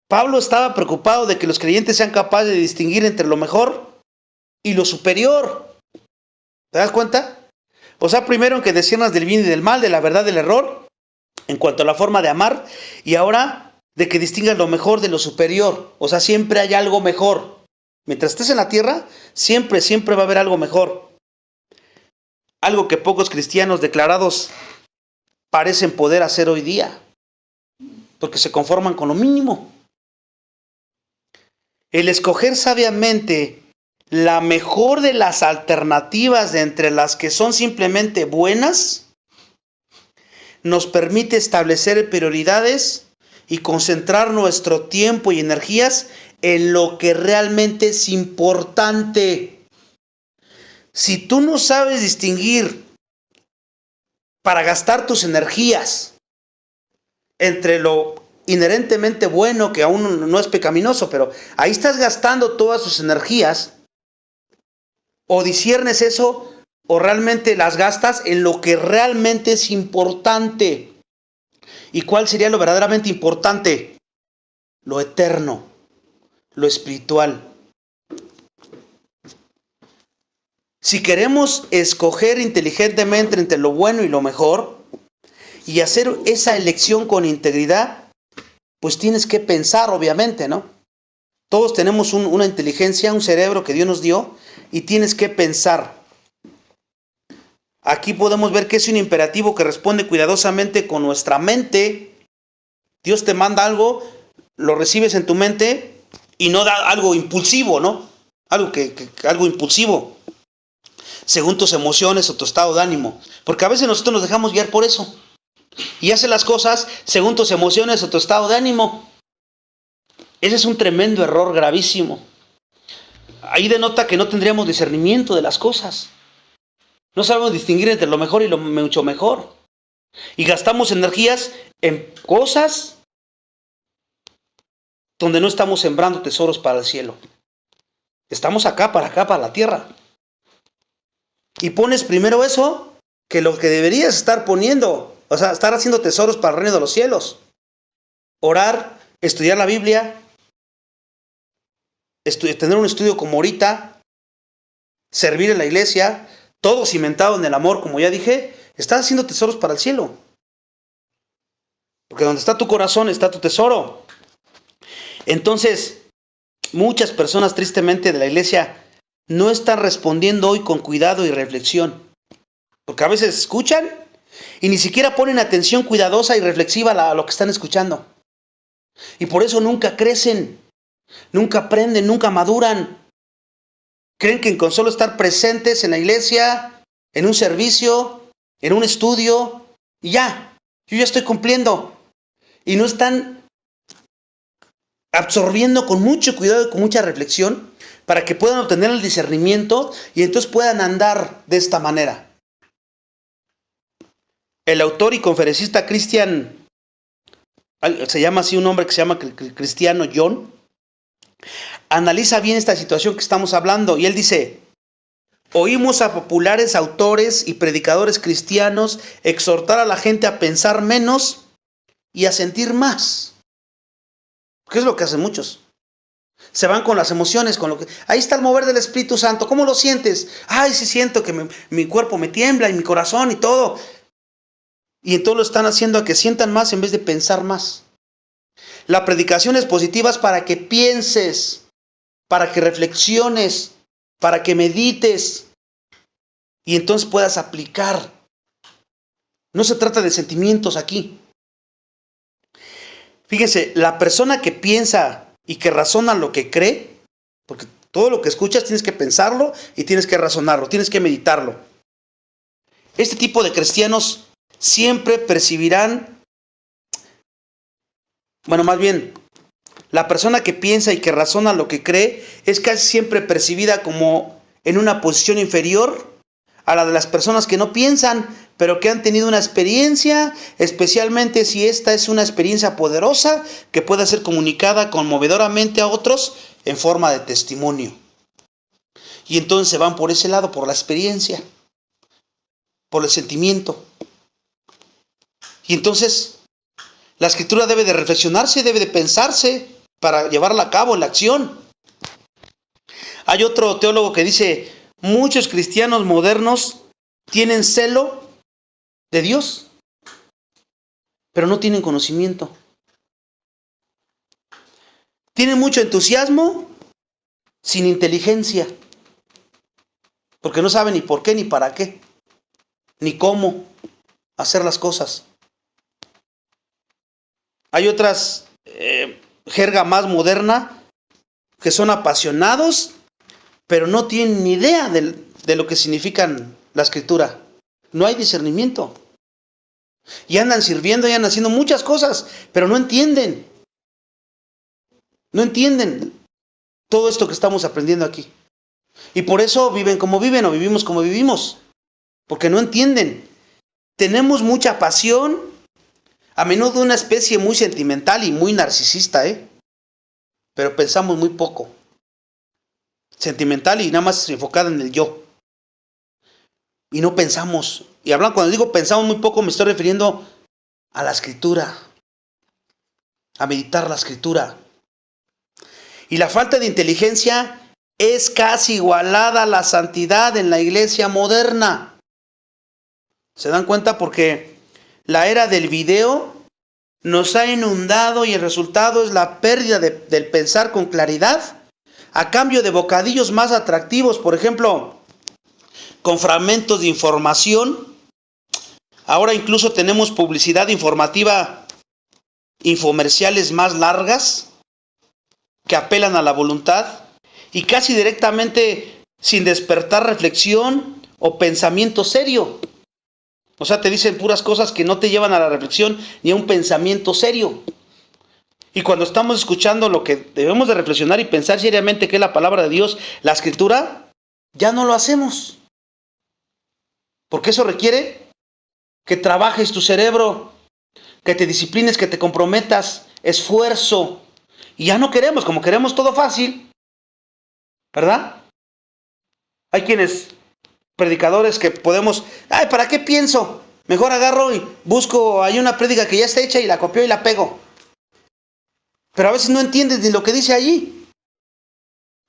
Pablo estaba preocupado de que los creyentes sean capaces de distinguir entre lo mejor y lo superior. ¿Te das cuenta? O sea, primero en que disciernas del bien y del mal, de la verdad y del error, en cuanto a la forma de amar, y ahora de que distingas lo mejor de lo superior. O sea, siempre hay algo mejor. Mientras estés en la tierra, siempre va a haber algo mejor. Algo que pocos cristianos declarados parecen poder hacer hoy día, porque se conforman con lo mínimo. El escoger sabiamente la mejor de las alternativas de entre las que son simplemente buenas, nos permite establecer prioridades y concentrar nuestro tiempo y energías en lo que realmente es importante. Si tú no sabes distinguir para gastar tus energías entre lo inherentemente bueno, que aún no es pecaminoso, pero ahí estás gastando todas tus energías, o disciernes eso, o realmente las gastas en lo que realmente es importante. ¿Y cuál sería lo verdaderamente importante? Lo eterno, lo espiritual. Si queremos escoger inteligentemente entre lo bueno y lo mejor, y hacer esa elección con integridad, pues tienes que pensar, obviamente, ¿no? Todos tenemos una inteligencia, un cerebro que Dios nos dio, y tienes que pensar. Aquí podemos ver que es un imperativo que responde cuidadosamente con nuestra mente. Dios te manda algo, lo recibes en tu mente y no da algo impulsivo, ¿no? Algo impulsivo, según tus emociones o tu estado de ánimo. Porque a veces nosotros nos dejamos guiar por eso. Y haces las cosas según tus emociones o tu estado de ánimo. Ese es un tremendo error gravísimo. Ahí denota que no tendríamos discernimiento de las cosas. No sabemos distinguir entre lo mejor y lo mucho mejor. Y gastamos energías en cosas donde no estamos sembrando tesoros para el cielo. Estamos acá, para la tierra. Y pones primero eso que lo que deberías estar poniendo. O sea, estar haciendo tesoros para el reino de los cielos. Orar, estudiar la Biblia, tener un estudio como ahorita, servir en la iglesia, todo cimentado en el amor, como ya dije, estás haciendo tesoros para el cielo. Porque donde está tu corazón está tu tesoro. Entonces, muchas personas tristemente de la iglesia no están respondiendo hoy con cuidado y reflexión. Porque a veces escuchan y ni siquiera ponen atención cuidadosa y reflexiva a lo que están escuchando. Y por eso nunca crecen, nunca aprenden, nunca maduran. Creen que con solo estar presentes en la iglesia, en un servicio, en un estudio, y ya, yo ya estoy cumpliendo. Y no están absorbiendo con mucho cuidado y con mucha reflexión para que puedan obtener el discernimiento y entonces puedan andar de esta manera. El autor y conferencista Christian, se llama así un hombre que se llama Cristiano John, Analiza bien esta situación que estamos hablando. Y él dice, oímos a populares autores y predicadores cristianos exhortar a la gente a pensar menos y a sentir más. ¿Qué es lo que hacen muchos? Se van con las emociones, con lo que... Ahí está el mover del Espíritu Santo. ¿Cómo lo sientes? Ay, sí siento que mi cuerpo me tiembla y mi corazón y todo. Y entonces lo están haciendo a que sientan más en vez de pensar más. La predicación expositiva es para que pienses, para que reflexiones, para que medites y entonces puedas aplicar. No se trata de sentimientos aquí. Fíjense, la persona que piensa y que razona lo que cree, porque todo lo que escuchas tienes que pensarlo y tienes que razonarlo, tienes que meditarlo. Este tipo de cristianos siempre percibirán, bueno, más bien, la persona que piensa y que razona lo que cree es casi siempre percibida como en una posición inferior a la de las personas que no piensan, pero que han tenido una experiencia, especialmente si esta es una experiencia poderosa que pueda ser comunicada conmovedoramente a otros en forma de testimonio. Y entonces se van por ese lado, por la experiencia, por el sentimiento. Y entonces la Escritura debe de reflexionarse, debe de pensarse para llevarla a cabo en la acción. Hay otro teólogo que dice, muchos cristianos modernos tienen celo de Dios, pero no tienen conocimiento. Tienen mucho entusiasmo sin inteligencia, porque no saben ni por qué, ni para qué, ni cómo hacer las cosas. Hay otras jerga más moderna que son apasionados, pero no tienen ni idea de lo que significan la Escritura. No hay discernimiento. Y andan sirviendo y andan haciendo muchas cosas, pero no entienden. No entienden todo esto que estamos aprendiendo aquí. Y por eso viven como viven o vivimos como vivimos. Porque no entienden. Tenemos mucha pasión, a menudo una especie muy sentimental y muy narcisista, pero pensamos muy poco. Sentimental y nada más enfocada en el yo. Y no pensamos. Y hablando, cuando digo pensamos muy poco, me estoy refiriendo a la Escritura, a meditar la Escritura. Y la falta de inteligencia es casi igualada a la santidad en la iglesia moderna. ¿Se dan cuenta? Porque la era del video nos ha inundado y el resultado es la pérdida del pensar con claridad a cambio de bocadillos más atractivos, por ejemplo, con fragmentos de información. Ahora incluso tenemos publicidad informativa, infomerciales más largas que apelan a la voluntad y casi directamente sin despertar reflexión o pensamiento serio. O sea, te dicen puras cosas que no te llevan a la reflexión ni a un pensamiento serio. Y cuando estamos escuchando lo que debemos de reflexionar y pensar seriamente, que es la palabra de Dios, la Escritura, ya no lo hacemos. Porque eso requiere que trabajes tu cerebro, que te disciplines, que te comprometas, esfuerzo. Y ya no queremos, como queremos todo fácil, ¿verdad? Hay quienes, predicadores, que podemos, ay, ¿para qué pienso? Mejor agarro y busco, hay una prédica que ya está hecha y la copio y la pego. Pero a veces no entiendes ni lo que dice allí.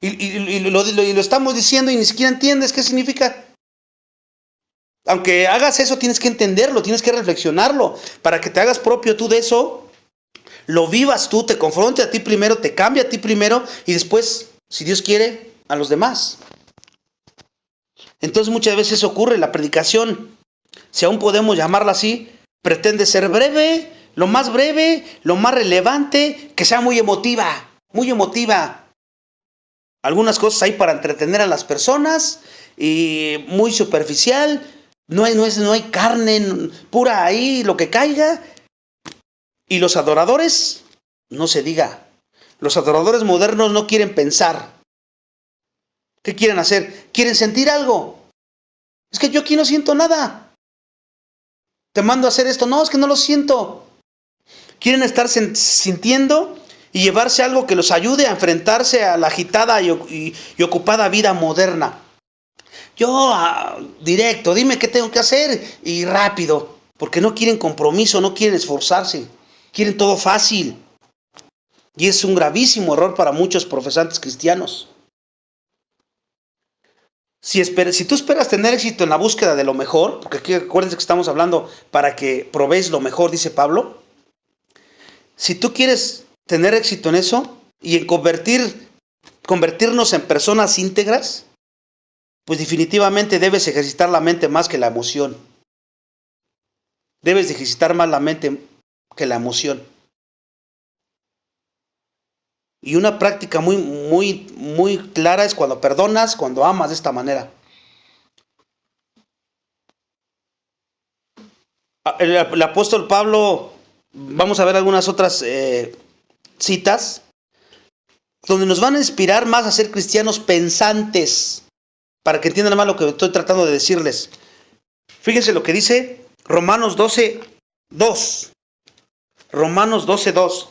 Y lo estamos diciendo y ni siquiera entiendes qué significa. Aunque hagas eso, tienes que entenderlo, tienes que reflexionarlo, para que te hagas propio tú de eso, lo vivas tú, te confronte a ti primero, te cambie a ti primero y después, si Dios quiere, a los demás. Entonces muchas veces eso ocurre. La predicación, si aún podemos llamarla así, pretende ser breve, lo más relevante, que sea muy emotiva, muy emotiva. Algunas cosas hay para entretener a las personas y muy superficial. No hay carne pura ahí, lo que caiga. Y los adoradores, no se diga. Los adoradores modernos no quieren pensar. ¿Qué quieren hacer? Quieren sentir algo. Es que yo aquí no siento nada. Te mando a hacer esto. No, es que no lo siento. Quieren estar sintiendo y llevarse algo que los ayude a enfrentarse a la agitada y ocupada vida moderna. Yo, directo, dime qué tengo que hacer y rápido, porque no quieren compromiso, no quieren esforzarse, quieren todo fácil. Y es un gravísimo error para muchos profesantes cristianos. Si tú esperas tener éxito en la búsqueda de lo mejor, porque aquí acuérdense que estamos hablando para que probéis lo mejor, dice Pablo. Si tú quieres tener éxito en eso y en convertirnos en personas íntegras, pues definitivamente debes ejercitar la mente más que la emoción. Debes de ejercitar más la mente que la emoción. Y una práctica muy clara es cuando perdonas, cuando amas de esta manera. El apóstol Pablo, vamos a ver algunas otras citas, donde nos van a inspirar más a ser cristianos pensantes, para que entiendan más lo que estoy tratando de decirles. Fíjense lo que dice Romanos 12:2. Romanos 12:2.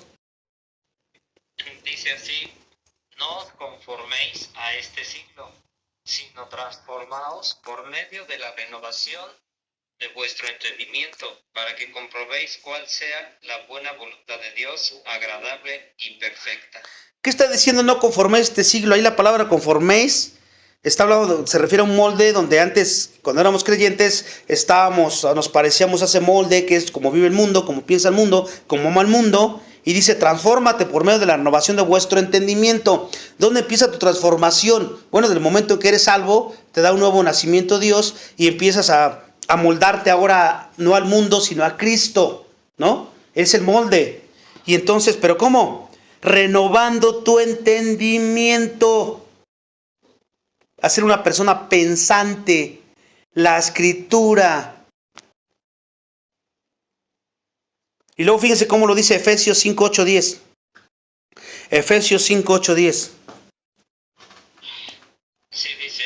Dice así: no os conforméis a este siglo, sino transformaos por medio de la renovación de vuestro entendimiento, para que comprobéis cuál sea la buena voluntad de Dios, agradable y perfecta. ¿Qué está diciendo no conforméis este siglo? Ahí la palabra conforméis está hablando, se refiere a un molde donde antes, cuando éramos creyentes, nos parecíamos a ese molde que es como vive el mundo, como piensa el mundo, como ama el mundo. Y dice, transfórmate por medio de la renovación de vuestro entendimiento. ¿Dónde empieza tu transformación? Bueno, del momento en que eres salvo, te da un nuevo nacimiento Dios y empiezas a moldarte ahora no al mundo, sino a Cristo, ¿no? Es el molde. Y entonces, ¿pero cómo? Renovando tu entendimiento. A ser una persona pensante. La escritura. Y luego fíjense cómo lo dice Efesios 5:8-10. Efesios 5:8-10. Sí, dice: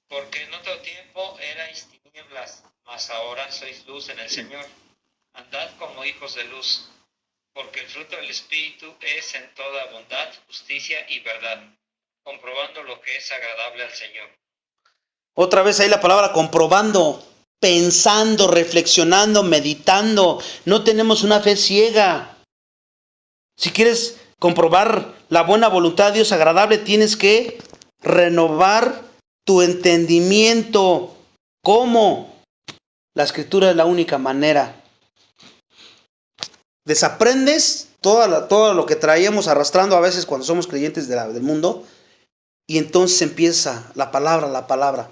porque en otro tiempo erais tinieblas, mas ahora sois luz en el Señor. Andad como hijos de luz, porque el fruto del Espíritu es en toda bondad, justicia y verdad, comprobando lo que es agradable al Señor. Otra vez ahí la palabra comprobando, pensando, reflexionando, meditando. No tenemos una fe ciega. Si quieres comprobar la buena voluntad de Dios agradable, tienes que renovar tu entendimiento. ¿Cómo? La escritura es la única manera. Desaprendes todo lo que traíamos arrastrando a veces cuando somos creyentes del mundo, y entonces empieza la palabra.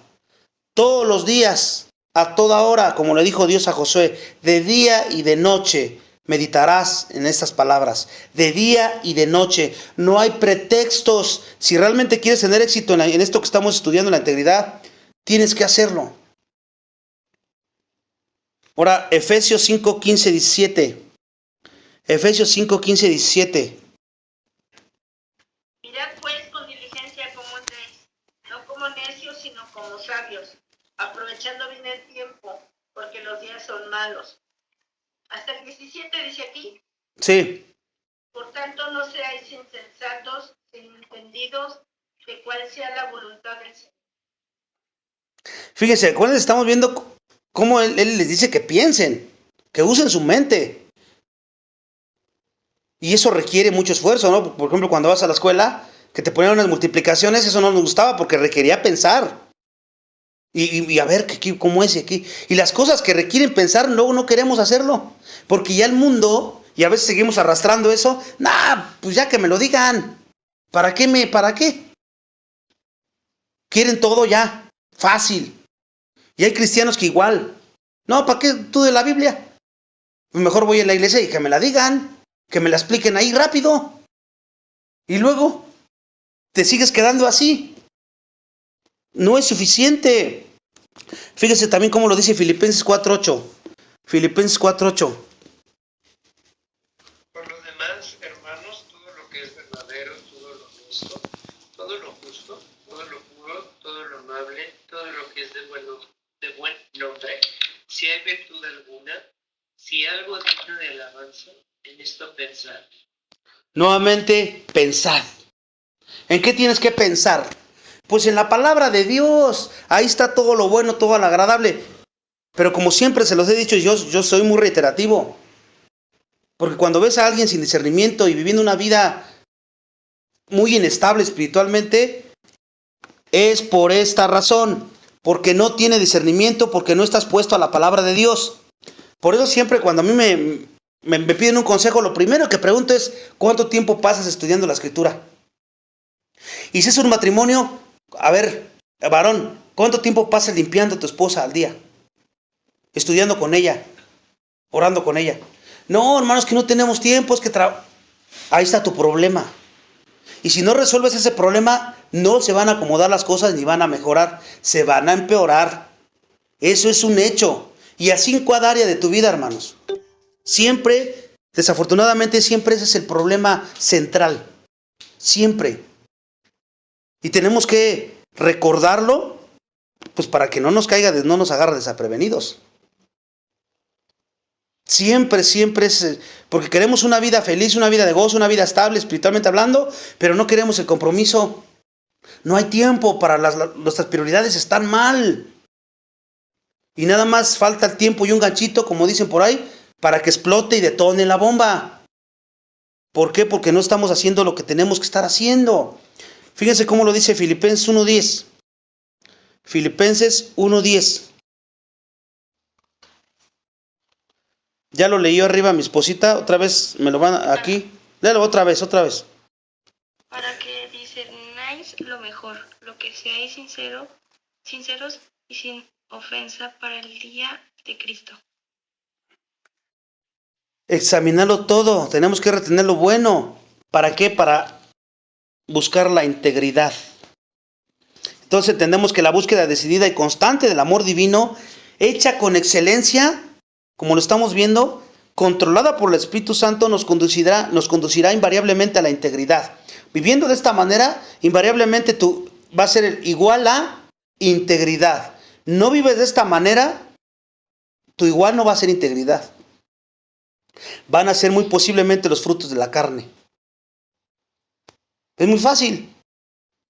Todos los días, a toda hora, como le dijo Dios a Josué, de día y de noche meditarás en estas palabras. De día y de noche. No hay pretextos. Si realmente quieres tener éxito en esto que estamos estudiando, la integridad, tienes que hacerlo. Ahora, Efesios 5:15-17. Efesios 5:15-17. Mirad pues con diligencia cómo andéis, no como necios, sino como sabios, aprovechando bien el tiempo, porque los días son malos. Hasta el 17 dice aquí. Sí. Por tanto, no seáis insensatos, sin entendidos de cuál sea la voluntad del Señor. Fíjense, acuérdense, estamos viendo cómo él les dice que piensen, que usen su mente. Y eso requiere mucho esfuerzo, ¿no? Por ejemplo, cuando vas a la escuela, que te ponían unas multiplicaciones, eso no nos gustaba porque requería pensar. Y a ver, ¿cómo es aquí? Y las cosas que requieren pensar, luego no queremos hacerlo. Porque ya el mundo, y a veces seguimos arrastrando eso, pues ya que me lo digan. ¿Para qué? Quieren todo ya, fácil. Y hay cristianos que igual. No, ¿para qué tú de la Biblia? Mejor voy a la iglesia y que me la digan. Que me la expliquen ahí rápido. Y luego te sigues quedando así. No es suficiente. Fíjese también cómo lo dice Filipenses 4:8. Filipenses 4:8. Por lo demás, hermanos, todo lo que es verdadero, todo lo honesto, todo lo justo, todo lo puro, todo lo amable, todo lo que es de buen nombre, si hay virtud alguna, si algo digno de alabanza, en esto pensar. Nuevamente, pensad. ¿En qué tienes que pensar? Pues en la palabra de Dios. Ahí está todo lo bueno, todo lo agradable. Pero como siempre se los he dicho, yo soy muy reiterativo. Porque cuando ves a alguien sin discernimiento y viviendo una vida muy inestable espiritualmente, es por esta razón. Porque no tiene discernimiento, porque no estás puesto a la palabra de Dios. Por eso siempre cuando a mí me piden un consejo, lo primero que pregunto es, ¿cuánto tiempo pasas estudiando la Escritura? Y si es un matrimonio, a ver, varón, ¿cuánto tiempo pasas limpiando a tu esposa al día? Estudiando con ella, orando con ella. No, hermanos, que no tenemos tiempo, es que ahí está tu problema. Y si no resuelves ese problema, no se van a acomodar las cosas ni van a mejorar, se van a empeorar. Eso es un hecho. Y así en cada área de tu vida, hermanos. Siempre, desafortunadamente, siempre ese es el problema central. Siempre. Y tenemos que recordarlo, pues para que no nos caiga, no nos agarre desaprevenidos. Siempre es, porque queremos una vida feliz, una vida de gozo, una vida estable, espiritualmente hablando, pero no queremos el compromiso. No hay tiempo para nuestras prioridades están mal. Y nada más falta el tiempo y un ganchito, como dicen por ahí, para que explote y detone la bomba. ¿Por qué? Porque no estamos haciendo lo que tenemos que estar haciendo. Fíjense cómo lo dice Filipenses 1:10. Filipenses 1:10. Ya lo leyó arriba mi esposita, otra vez me lo van aquí. Léelo otra vez. Para que discernáis lo mejor, lo que seáis sinceros y sin ofensa para el día de Cristo. Examinarlo todo, tenemos que retener lo bueno. ¿Para qué? Para buscar la integridad. Entonces entendemos que la búsqueda decidida y constante del amor divino, hecha con excelencia, como lo estamos viendo, controlada por el Espíritu Santo, nos conducirá invariablemente a la integridad. Viviendo de esta manera, invariablemente tú vas a ser igual a integridad. No vives de esta manera, tu igual no va a ser integridad. Van a ser muy posiblemente los frutos de la carne. Es muy fácil.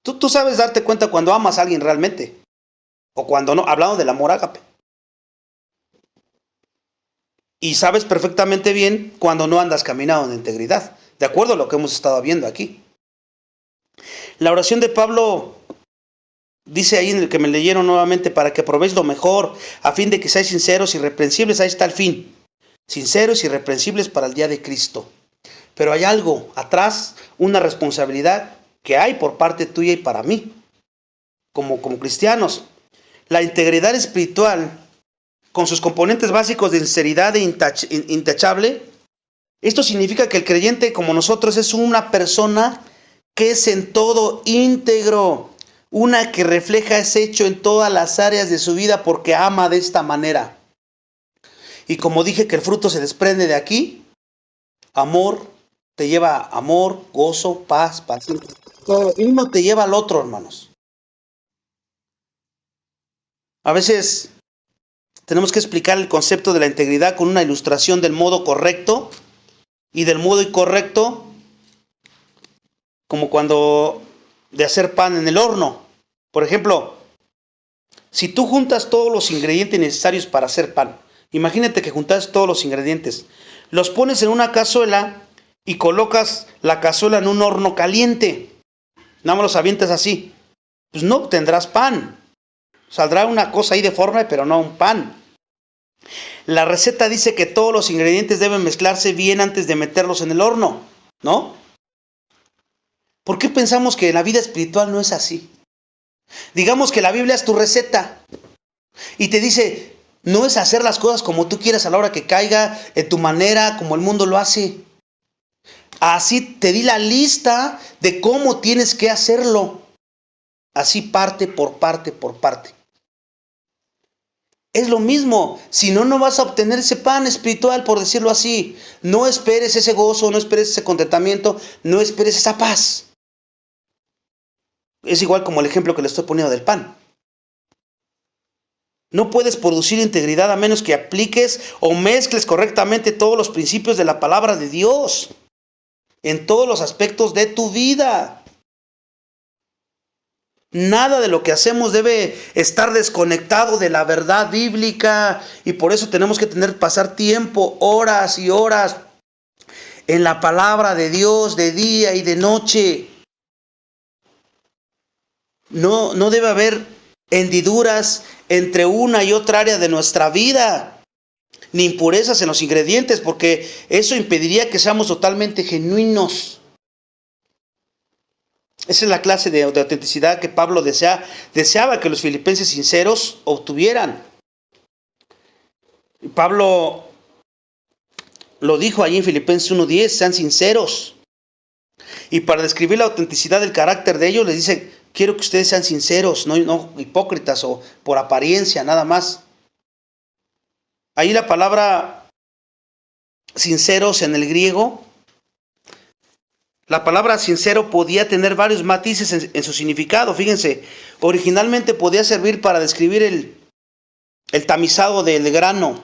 Tú sabes darte cuenta cuando amas a alguien realmente. O cuando no, hablando del amor ágape. Y sabes perfectamente bien cuando no andas caminando en integridad. De acuerdo a lo que hemos estado viendo aquí. La oración de Pablo dice ahí en el que me leyeron nuevamente, para que probéis lo mejor, a fin de que seáis sinceros y irreprensibles. Ahí está el fin. Sinceros y irreprensibles para el día de Cristo. Pero hay algo atrás, una responsabilidad que hay por parte tuya y para mí, como cristianos. La integridad espiritual, con sus componentes básicos de sinceridad e intachable, esto significa que el creyente como nosotros es una persona que es en todo íntegro, una que refleja ese hecho en todas las áreas de su vida porque ama de esta manera. Y como dije que el fruto se desprende de aquí, amor, te lleva a amor, gozo, paz, paciencia. Uno te lleva al otro, hermanos. A veces tenemos que explicar el concepto de la integridad con una ilustración del modo correcto y del modo incorrecto, como cuando de hacer pan en el horno. Por ejemplo, si tú juntas todos los ingredientes necesarios para hacer pan, imagínate que juntas todos los ingredientes, los pones en una cazuela y colocas la cazuela en un horno caliente, nada más los avientas así, pues no obtendrás pan. Saldrá una cosa ahí deforme, pero no un pan. La receta dice que todos los ingredientes deben mezclarse bien antes de meterlos en el horno, ¿no? ¿Por qué pensamos que en la vida espiritual no es así? Digamos que la Biblia es tu receta y te dice, no es hacer las cosas como tú quieras a la hora que caiga, en tu manera, como el mundo lo hace. Así te di la lista de cómo tienes que hacerlo. Así parte por parte por parte. Es lo mismo, si no, no vas a obtener ese pan espiritual, por decirlo así. No esperes ese gozo, no esperes ese contentamiento, no esperes esa paz. Es igual como el ejemplo que le estoy poniendo del pan. No puedes producir integridad a menos que apliques o mezcles correctamente todos los principios de la palabra de Dios. en todos los aspectos de tu vida. Nada de lo que hacemos debe estar desconectado de la verdad bíblica, y por eso tenemos que pasar tiempo, horas y horas en la palabra de Dios de día y de noche. No debe haber hendiduras entre una y otra área de nuestra vida, ni impurezas en los ingredientes, porque eso impediría que seamos totalmente genuinos. Esa es la clase de autenticidad que Pablo deseaba que los filipenses sinceros obtuvieran. Pablo lo dijo allí en Filipenses 1:10, sean sinceros. Y para describir la autenticidad del carácter de ellos, les dice, quiero que ustedes sean sinceros, no hipócritas o por apariencia, nada más. Ahí la palabra sinceros en el griego, la palabra sincero podía tener varios matices en su significado. Fíjense, originalmente podía servir para describir el tamizado del grano.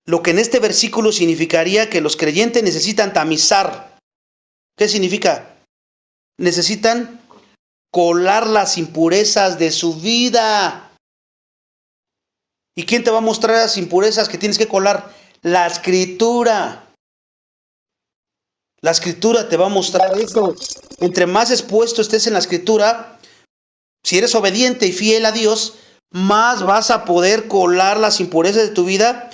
Lo que en este versículo significaría que los creyentes necesitan tamizar. ¿Qué significa? Necesitan colar las impurezas de su vida. ¿Y quién te va a mostrar las impurezas que tienes que colar? La Escritura. La Escritura te va a mostrar eso. Entre más expuesto estés en la Escritura, si eres obediente y fiel a Dios, más vas a poder colar las impurezas de tu vida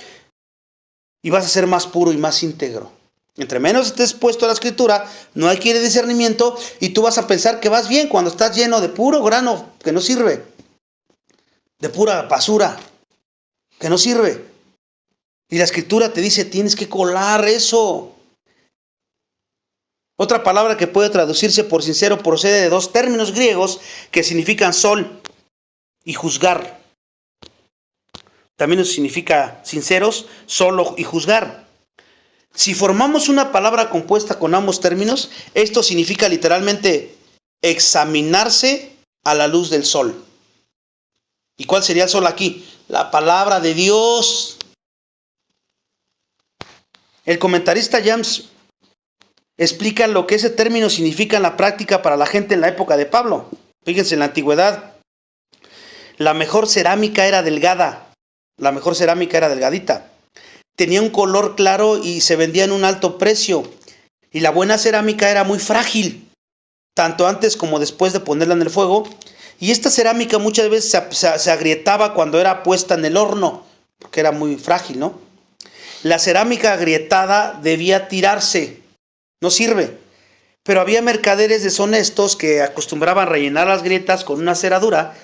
y vas a ser más puro y más íntegro. Entre menos estés expuesto a la Escritura, no adquiere discernimiento y tú vas a pensar que vas bien cuando estás lleno de puro grano que no sirve, de pura basura que no sirve. Y la Escritura te dice, tienes que colar eso. Otra palabra que puede traducirse por sincero procede de dos términos griegos que significan sol y juzgar. También significa sinceros, solo y juzgar. Si formamos una palabra compuesta con ambos términos, esto significa literalmente examinarse a la luz del sol. ¿Y cuál sería el sol aquí? La palabra de Dios. El comentarista James explica lo que ese término significa en la práctica para la gente en la época de Pablo. Fíjense, en la antigüedad, la mejor cerámica era delgada. La mejor cerámica era delgadita. Tenía un color claro y se vendía en un alto precio. Y la buena cerámica era muy frágil, tanto antes como después de ponerla en el fuego. Y esta cerámica muchas veces se agrietaba cuando era puesta en el horno, porque era muy frágil, ¿no? La cerámica agrietada debía tirarse, no sirve. Pero había mercaderes deshonestos que acostumbraban rellenar las grietas con una ceradura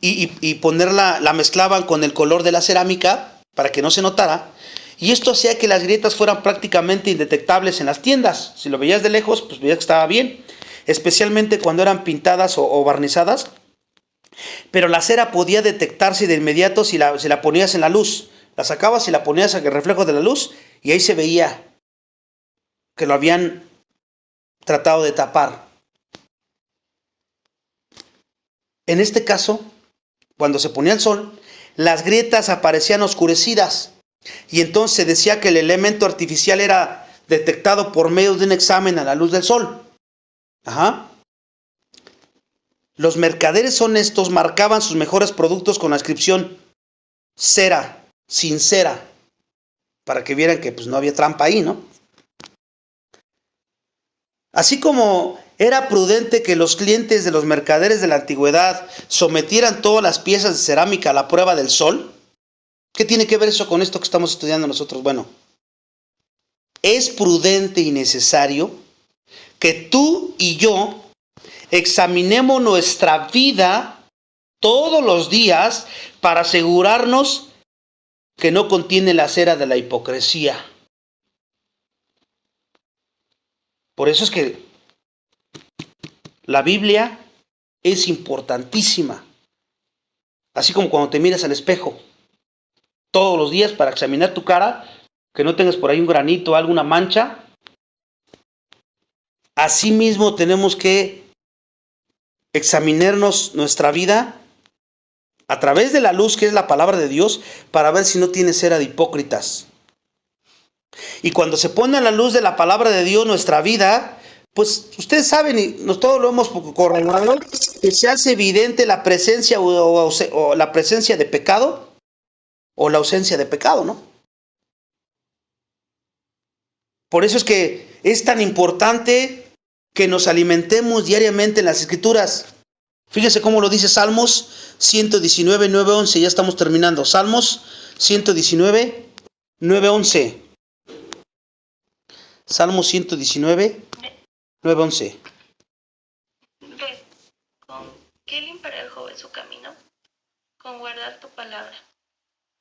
y ponerla, la mezclaban con el color de la cerámica para que no se notara. Y esto hacía que las grietas fueran prácticamente indetectables en las tiendas. Si lo veías de lejos, pues veías que estaba bien, especialmente cuando eran pintadas o barnizadas. Pero la cera podía detectarse de inmediato si la ponías en la luz. La sacabas y la ponías al reflejo de la luz y ahí se veía que lo habían tratado de tapar. En este caso, cuando se ponía el sol, las grietas aparecían oscurecidas y entonces se decía que el elemento artificial era detectado por medio de un examen a la luz del sol. Los mercaderes honestos marcaban sus mejores productos con la inscripción cera, sincera, para que vieran que pues no había trampa ahí, ¿no? Así como era prudente que los clientes de los mercaderes de la antigüedad sometieran todas las piezas de cerámica a la prueba del sol, ¿qué tiene que ver eso con esto que estamos estudiando nosotros? Bueno, es prudente y necesario que tú y yo examinemos nuestra vida todos los días para asegurarnos que no contiene la cera de la hipocresía. Por eso es que la Biblia es importantísima. Así como cuando te miras al espejo todos los días para examinar tu cara, que no tengas por ahí un granito, alguna mancha. Asimismo tenemos que examinarnos nuestra vida a través de la luz que es la palabra de Dios para ver si no tiene cera de hipócritas. Y cuando se pone a la luz de la palabra de Dios nuestra vida, pues ustedes saben, y todos lo hemos corroborado, que se hace evidente la presencia o la presencia de pecado o la ausencia de pecado, ¿no? Por eso es que es tan importante que nos alimentemos diariamente en las Escrituras. Fíjense cómo lo dice Salmos 119, 9, 11. Ya estamos terminando. Salmos 119, 9, 11. Salmos 119, 9, 11. Ve, ¿con qué limpiará el joven su camino? Con guardar tu palabra.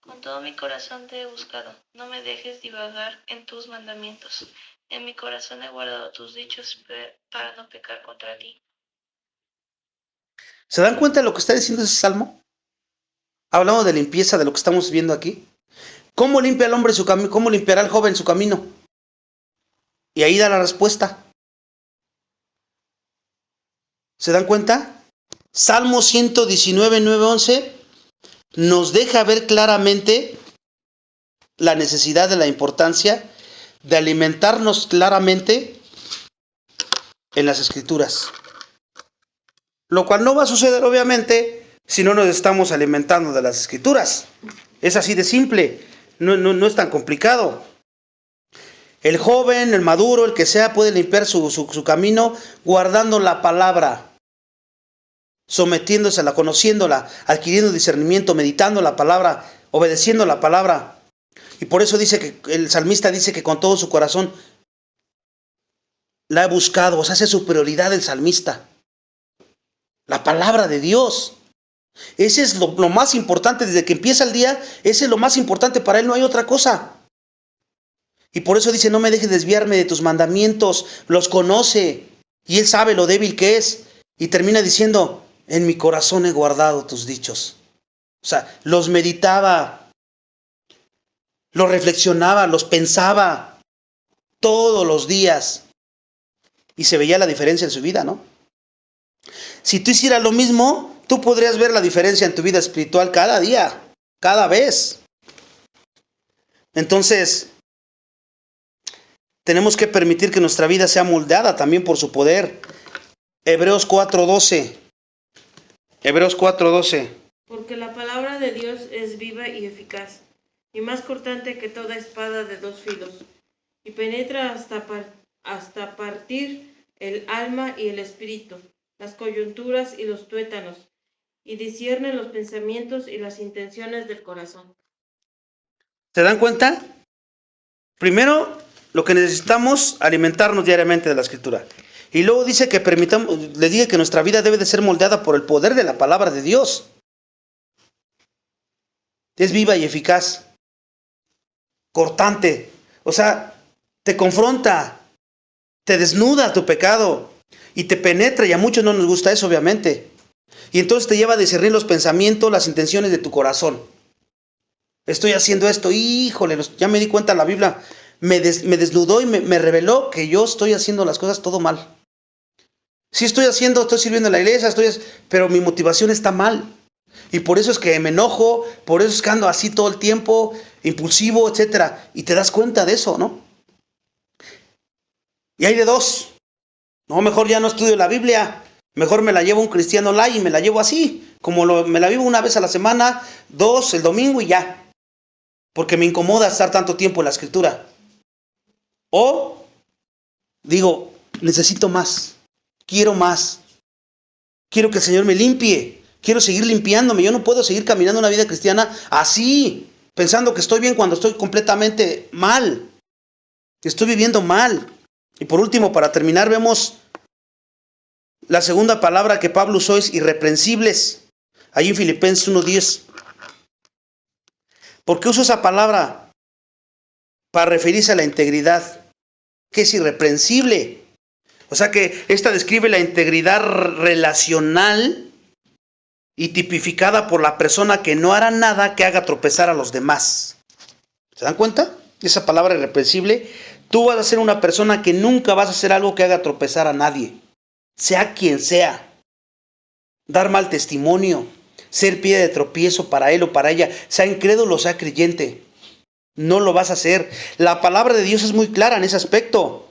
Con todo mi corazón te he buscado. No me dejes divagar en tus mandamientos. En mi corazón he guardado tus dichos para no pecar contra ti. ¿Se dan cuenta de lo que está diciendo ese salmo? Hablamos de limpieza, de lo que estamos viendo aquí. ¿Cómo limpia el hombre su camino? ¿Cómo limpiará el joven su camino? Y ahí da la respuesta. ¿Se dan cuenta? Salmo 119, 9, 11 nos deja ver claramente la necesidad de la importancia de alimentarnos claramente en las Escrituras. Lo cual no va a suceder, obviamente, si no nos estamos alimentando de las Escrituras. Es así de simple, no es tan complicado. El joven, el maduro, el que sea, puede limpiar su camino guardando la palabra, sometiéndosela, conociéndola, adquiriendo discernimiento, meditando la palabra, obedeciendo la palabra. Y por eso dice que el salmista dice que con todo su corazón la ha buscado. O sea, esa es su prioridad del salmista. La palabra de Dios. Ese es lo más importante. Desde que empieza el día, ese es lo más importante para él. No hay otra cosa. Y por eso dice, no me dejes desviarme de tus mandamientos. Los conoce. Y él sabe lo débil que es. Y termina diciendo, en mi corazón he guardado tus dichos. O sea, los meditaba, los reflexionaba, los pensaba todos los días. Y se veía la diferencia en su vida, ¿no? Si tú hicieras lo mismo, tú podrías ver la diferencia en tu vida espiritual cada día, cada vez. Entonces, tenemos que permitir que nuestra vida sea moldeada también por su poder. Hebreos 4:12. Hebreos 4:12. Porque la palabra de Dios es viva y eficaz, y más cortante que toda espada de dos filos, y penetra hasta partir el alma y el espíritu, las coyunturas y los tuétanos, y discierne los pensamientos y las intenciones del corazón. ¿Se dan cuenta? Primero, lo que necesitamos, alimentarnos diariamente de la Escritura. Y luego dice que les diga que nuestra vida debe de ser moldeada por el poder de la palabra de Dios. Es viva y eficaz. Cortante. O sea, te confronta, te desnuda tu pecado y te penetra, y a muchos no nos gusta eso, obviamente. Y entonces te lleva a discernir los pensamientos, las intenciones de tu corazón. Estoy haciendo esto, híjole, ya me di cuenta, la Biblia me desnudó y me reveló que yo estoy haciendo las cosas todo mal. Sí estoy sirviendo en la iglesia, pero mi motivación está mal. Y por eso es que me enojo, por eso es que ando así todo el tiempo, impulsivo, etc. Y te das cuenta de eso, ¿no? Y hay de dos. No, mejor ya no estudio la Biblia. Mejor me la llevo un cristiano light y me la llevo así. Como me la vivo una vez a la semana, 2 el domingo y ya. Porque me incomoda estar tanto tiempo en la Escritura. O digo, necesito más. Quiero más. Quiero que el Señor me limpie. Quiero seguir limpiándome. Yo no puedo seguir caminando una vida cristiana así, pensando que estoy bien cuando estoy completamente mal. Estoy viviendo mal. Y por último, para terminar, vemos la segunda palabra que Pablo usó es irreprensibles. Ahí en Filipenses 1:10. ¿Por qué uso esa palabra? Para referirse a la integridad, que es irreprensible. O sea que esta describe la integridad relacional y tipificada por la persona que no hará nada que haga tropezar a los demás. ¿Se dan cuenta? Esa palabra irreprensible. Tú vas a ser una persona que nunca vas a hacer algo que haga tropezar a nadie, sea quien sea. Dar mal testimonio, ser piedra de tropiezo para él o para ella, sea incrédulo o sea creyente. No lo vas a hacer. La palabra de Dios es muy clara en ese aspecto.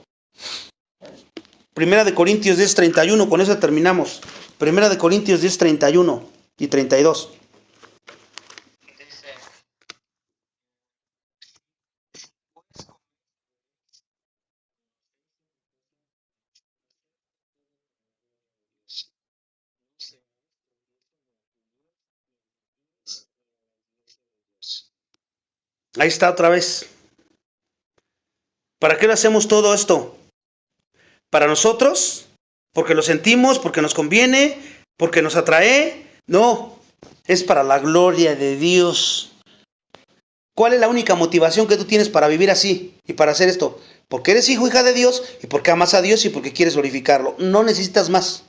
Primera de Corintios 10:31, con eso terminamos. Primera de Corintios 10:31 y 32. Dice, Ahí está otra vez. ¿Para qué le hacemos todo esto? ¿Para nosotros? ¿Porque lo sentimos? ¿Porque nos conviene? ¿Porque nos atrae? No, es para la gloria de Dios. ¿Cuál es la única motivación que tú tienes para vivir así y para hacer esto? Porque eres hijo, hija de Dios, y porque amas a Dios y porque quieres glorificarlo. No necesitas más.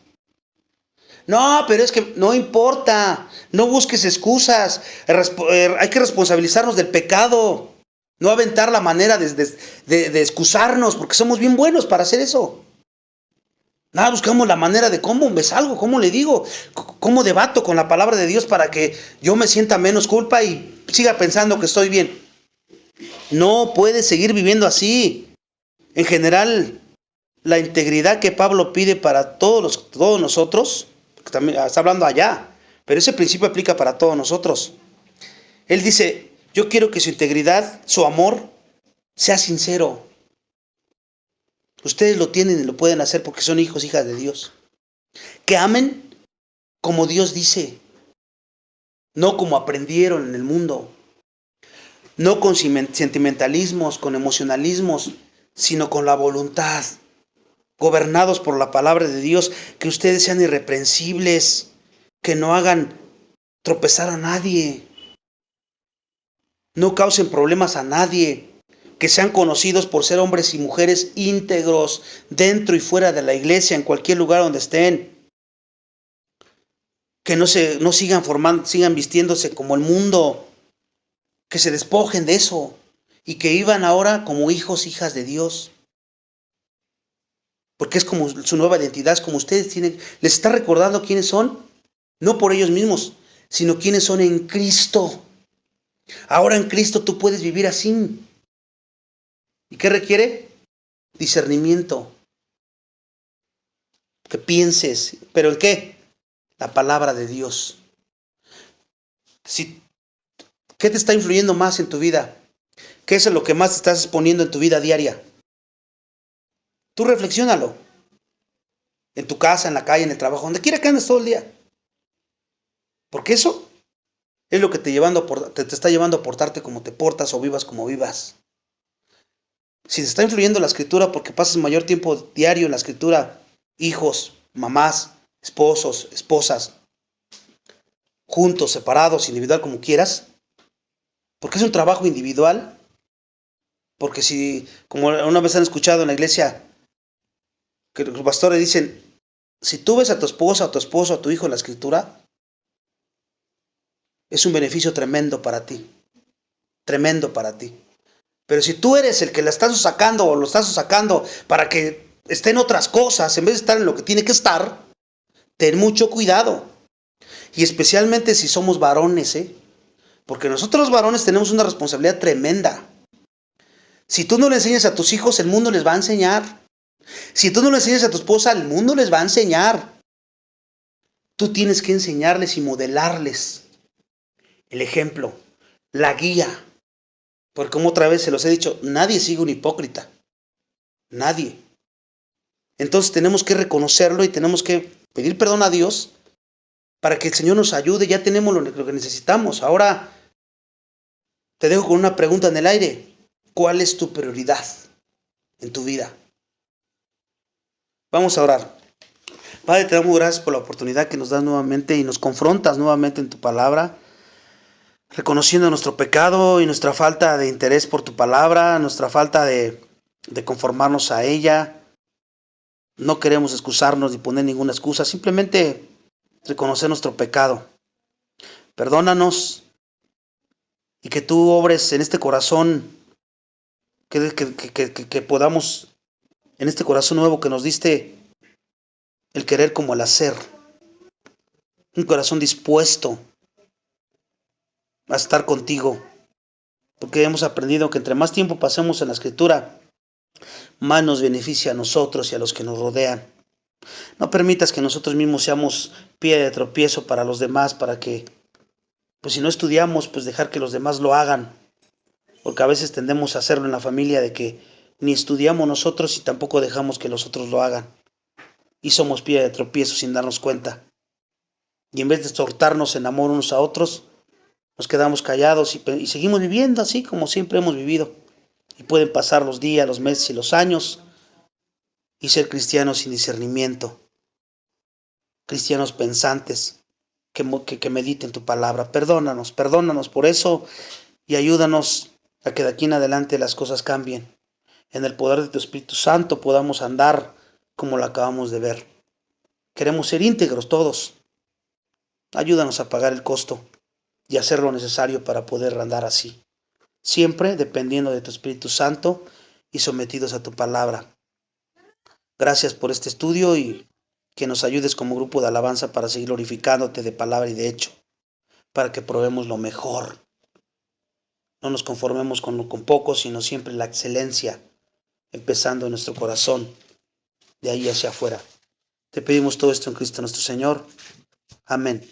No, pero es que no importa. No busques excusas. Hay que responsabilizarnos del pecado. No aventar la manera de excusarnos, porque somos bien buenos para hacer eso. Nada, buscamos la manera de cómo me salgo, cómo le digo, cómo debato con la palabra de Dios para que yo me sienta menos culpa y siga pensando que estoy bien. No puedes seguir viviendo así. En general, la integridad que Pablo pide para todos nosotros, también está hablando allá, pero ese principio aplica para todos nosotros. Él dice, yo quiero que su integridad, su amor, sea sincero. Ustedes lo tienen y lo pueden hacer porque son hijos, hijas de Dios. Que amen como Dios dice, no como aprendieron en el mundo. No con sentimentalismos, con emocionalismos, sino con la voluntad. Gobernados por la palabra de Dios, que ustedes sean irreprensibles, que no hagan tropezar a nadie, no causen problemas a nadie, que sean conocidos por ser hombres y mujeres íntegros dentro y fuera de la iglesia, en cualquier lugar donde estén. Que no sigan vistiéndose como el mundo, que se despojen de eso y que vivan ahora como hijos, hijas de Dios. Porque es como su nueva identidad, es como ustedes tienen, les está recordando quiénes son, no por ellos mismos, sino quiénes son en Cristo. Ahora en Cristo tú puedes vivir así. ¿Y qué requiere? Discernimiento. Que pienses, ¿pero en qué? La palabra de Dios. ¿Qué te está influyendo más en tu vida? ¿Qué es lo que más te estás exponiendo en tu vida diaria? Tú reflexiónalo. En tu casa, en la calle, en el trabajo, donde quiera que andes todo el día. Porque eso es lo que te está llevando a portarte como te portas o vivas como vivas. Si te está influyendo la escritura porque pasas mayor tiempo diario en la escritura, hijos, mamás, esposos, esposas, juntos, separados, individual, como quieras, porque es un trabajo individual, porque si, como una vez han escuchado en la iglesia, que los pastores dicen, si tú ves a tu esposa, a tu esposo, a tu hijo en la escritura, es un beneficio tremendo para ti, tremendo para ti. Pero si tú eres el que la estás sacando o lo estás sacando para que esté en otras cosas, en vez de estar en lo que tiene que estar, ten mucho cuidado. Y especialmente si somos varones, porque nosotros los varones tenemos una responsabilidad tremenda. Si tú no le enseñas a tus hijos, el mundo les va a enseñar. Si tú no le enseñas a tu esposa, el mundo les va a enseñar. Tú tienes que enseñarles y modelarles el ejemplo, la guía. Porque como otra vez se los he dicho, nadie sigue un hipócrita. Nadie. Entonces tenemos que reconocerlo y tenemos que pedir perdón a Dios para que el Señor nos ayude. Ya tenemos lo que necesitamos. Ahora te dejo con una pregunta en el aire. ¿Cuál es tu prioridad en tu vida? Vamos a orar. Padre, te damos gracias por la oportunidad que nos das nuevamente y nos confrontas nuevamente en tu palabra, reconociendo nuestro pecado y nuestra falta de interés por tu palabra, nuestra falta de conformarnos a ella. No queremos excusarnos ni poner ninguna excusa, simplemente reconocer nuestro pecado. Perdónanos y que tú obres en este corazón, que podamos, en este corazón nuevo que nos diste, el querer como el hacer. Un corazón dispuesto a estar contigo, porque hemos aprendido que entre más tiempo pasemos en la Escritura, más nos beneficia a nosotros y a los que nos rodean. No permitas que nosotros mismos seamos pie de tropiezo para los demás, para que, pues si no estudiamos, pues dejar que los demás lo hagan, porque a veces tendemos a hacerlo en la familia de que ni estudiamos nosotros y tampoco dejamos que los otros lo hagan, y somos pie de tropiezo sin darnos cuenta, y en vez de exhortarnos en amor unos a otros, nos quedamos callados y seguimos viviendo así como siempre hemos vivido, y pueden pasar los días, los meses y los años, y ser cristianos sin discernimiento, cristianos pensantes, que mediten tu palabra. Perdónanos por eso, y ayúdanos a que de aquí en adelante las cosas cambien. En el poder de tu Espíritu Santo podamos andar como lo acabamos de ver. Queremos ser íntegros todos. Ayúdanos a pagar el costo y hacer lo necesario para poder andar así, siempre dependiendo de tu Espíritu Santo y sometidos a tu palabra. Gracias por este estudio y que nos ayudes como grupo de alabanza para seguir glorificándote de palabra y de hecho, para que probemos lo mejor. No nos conformemos con poco, sino siempre la excelencia, empezando en nuestro corazón, de ahí hacia afuera. Te pedimos todo esto en Cristo nuestro Señor. Amén.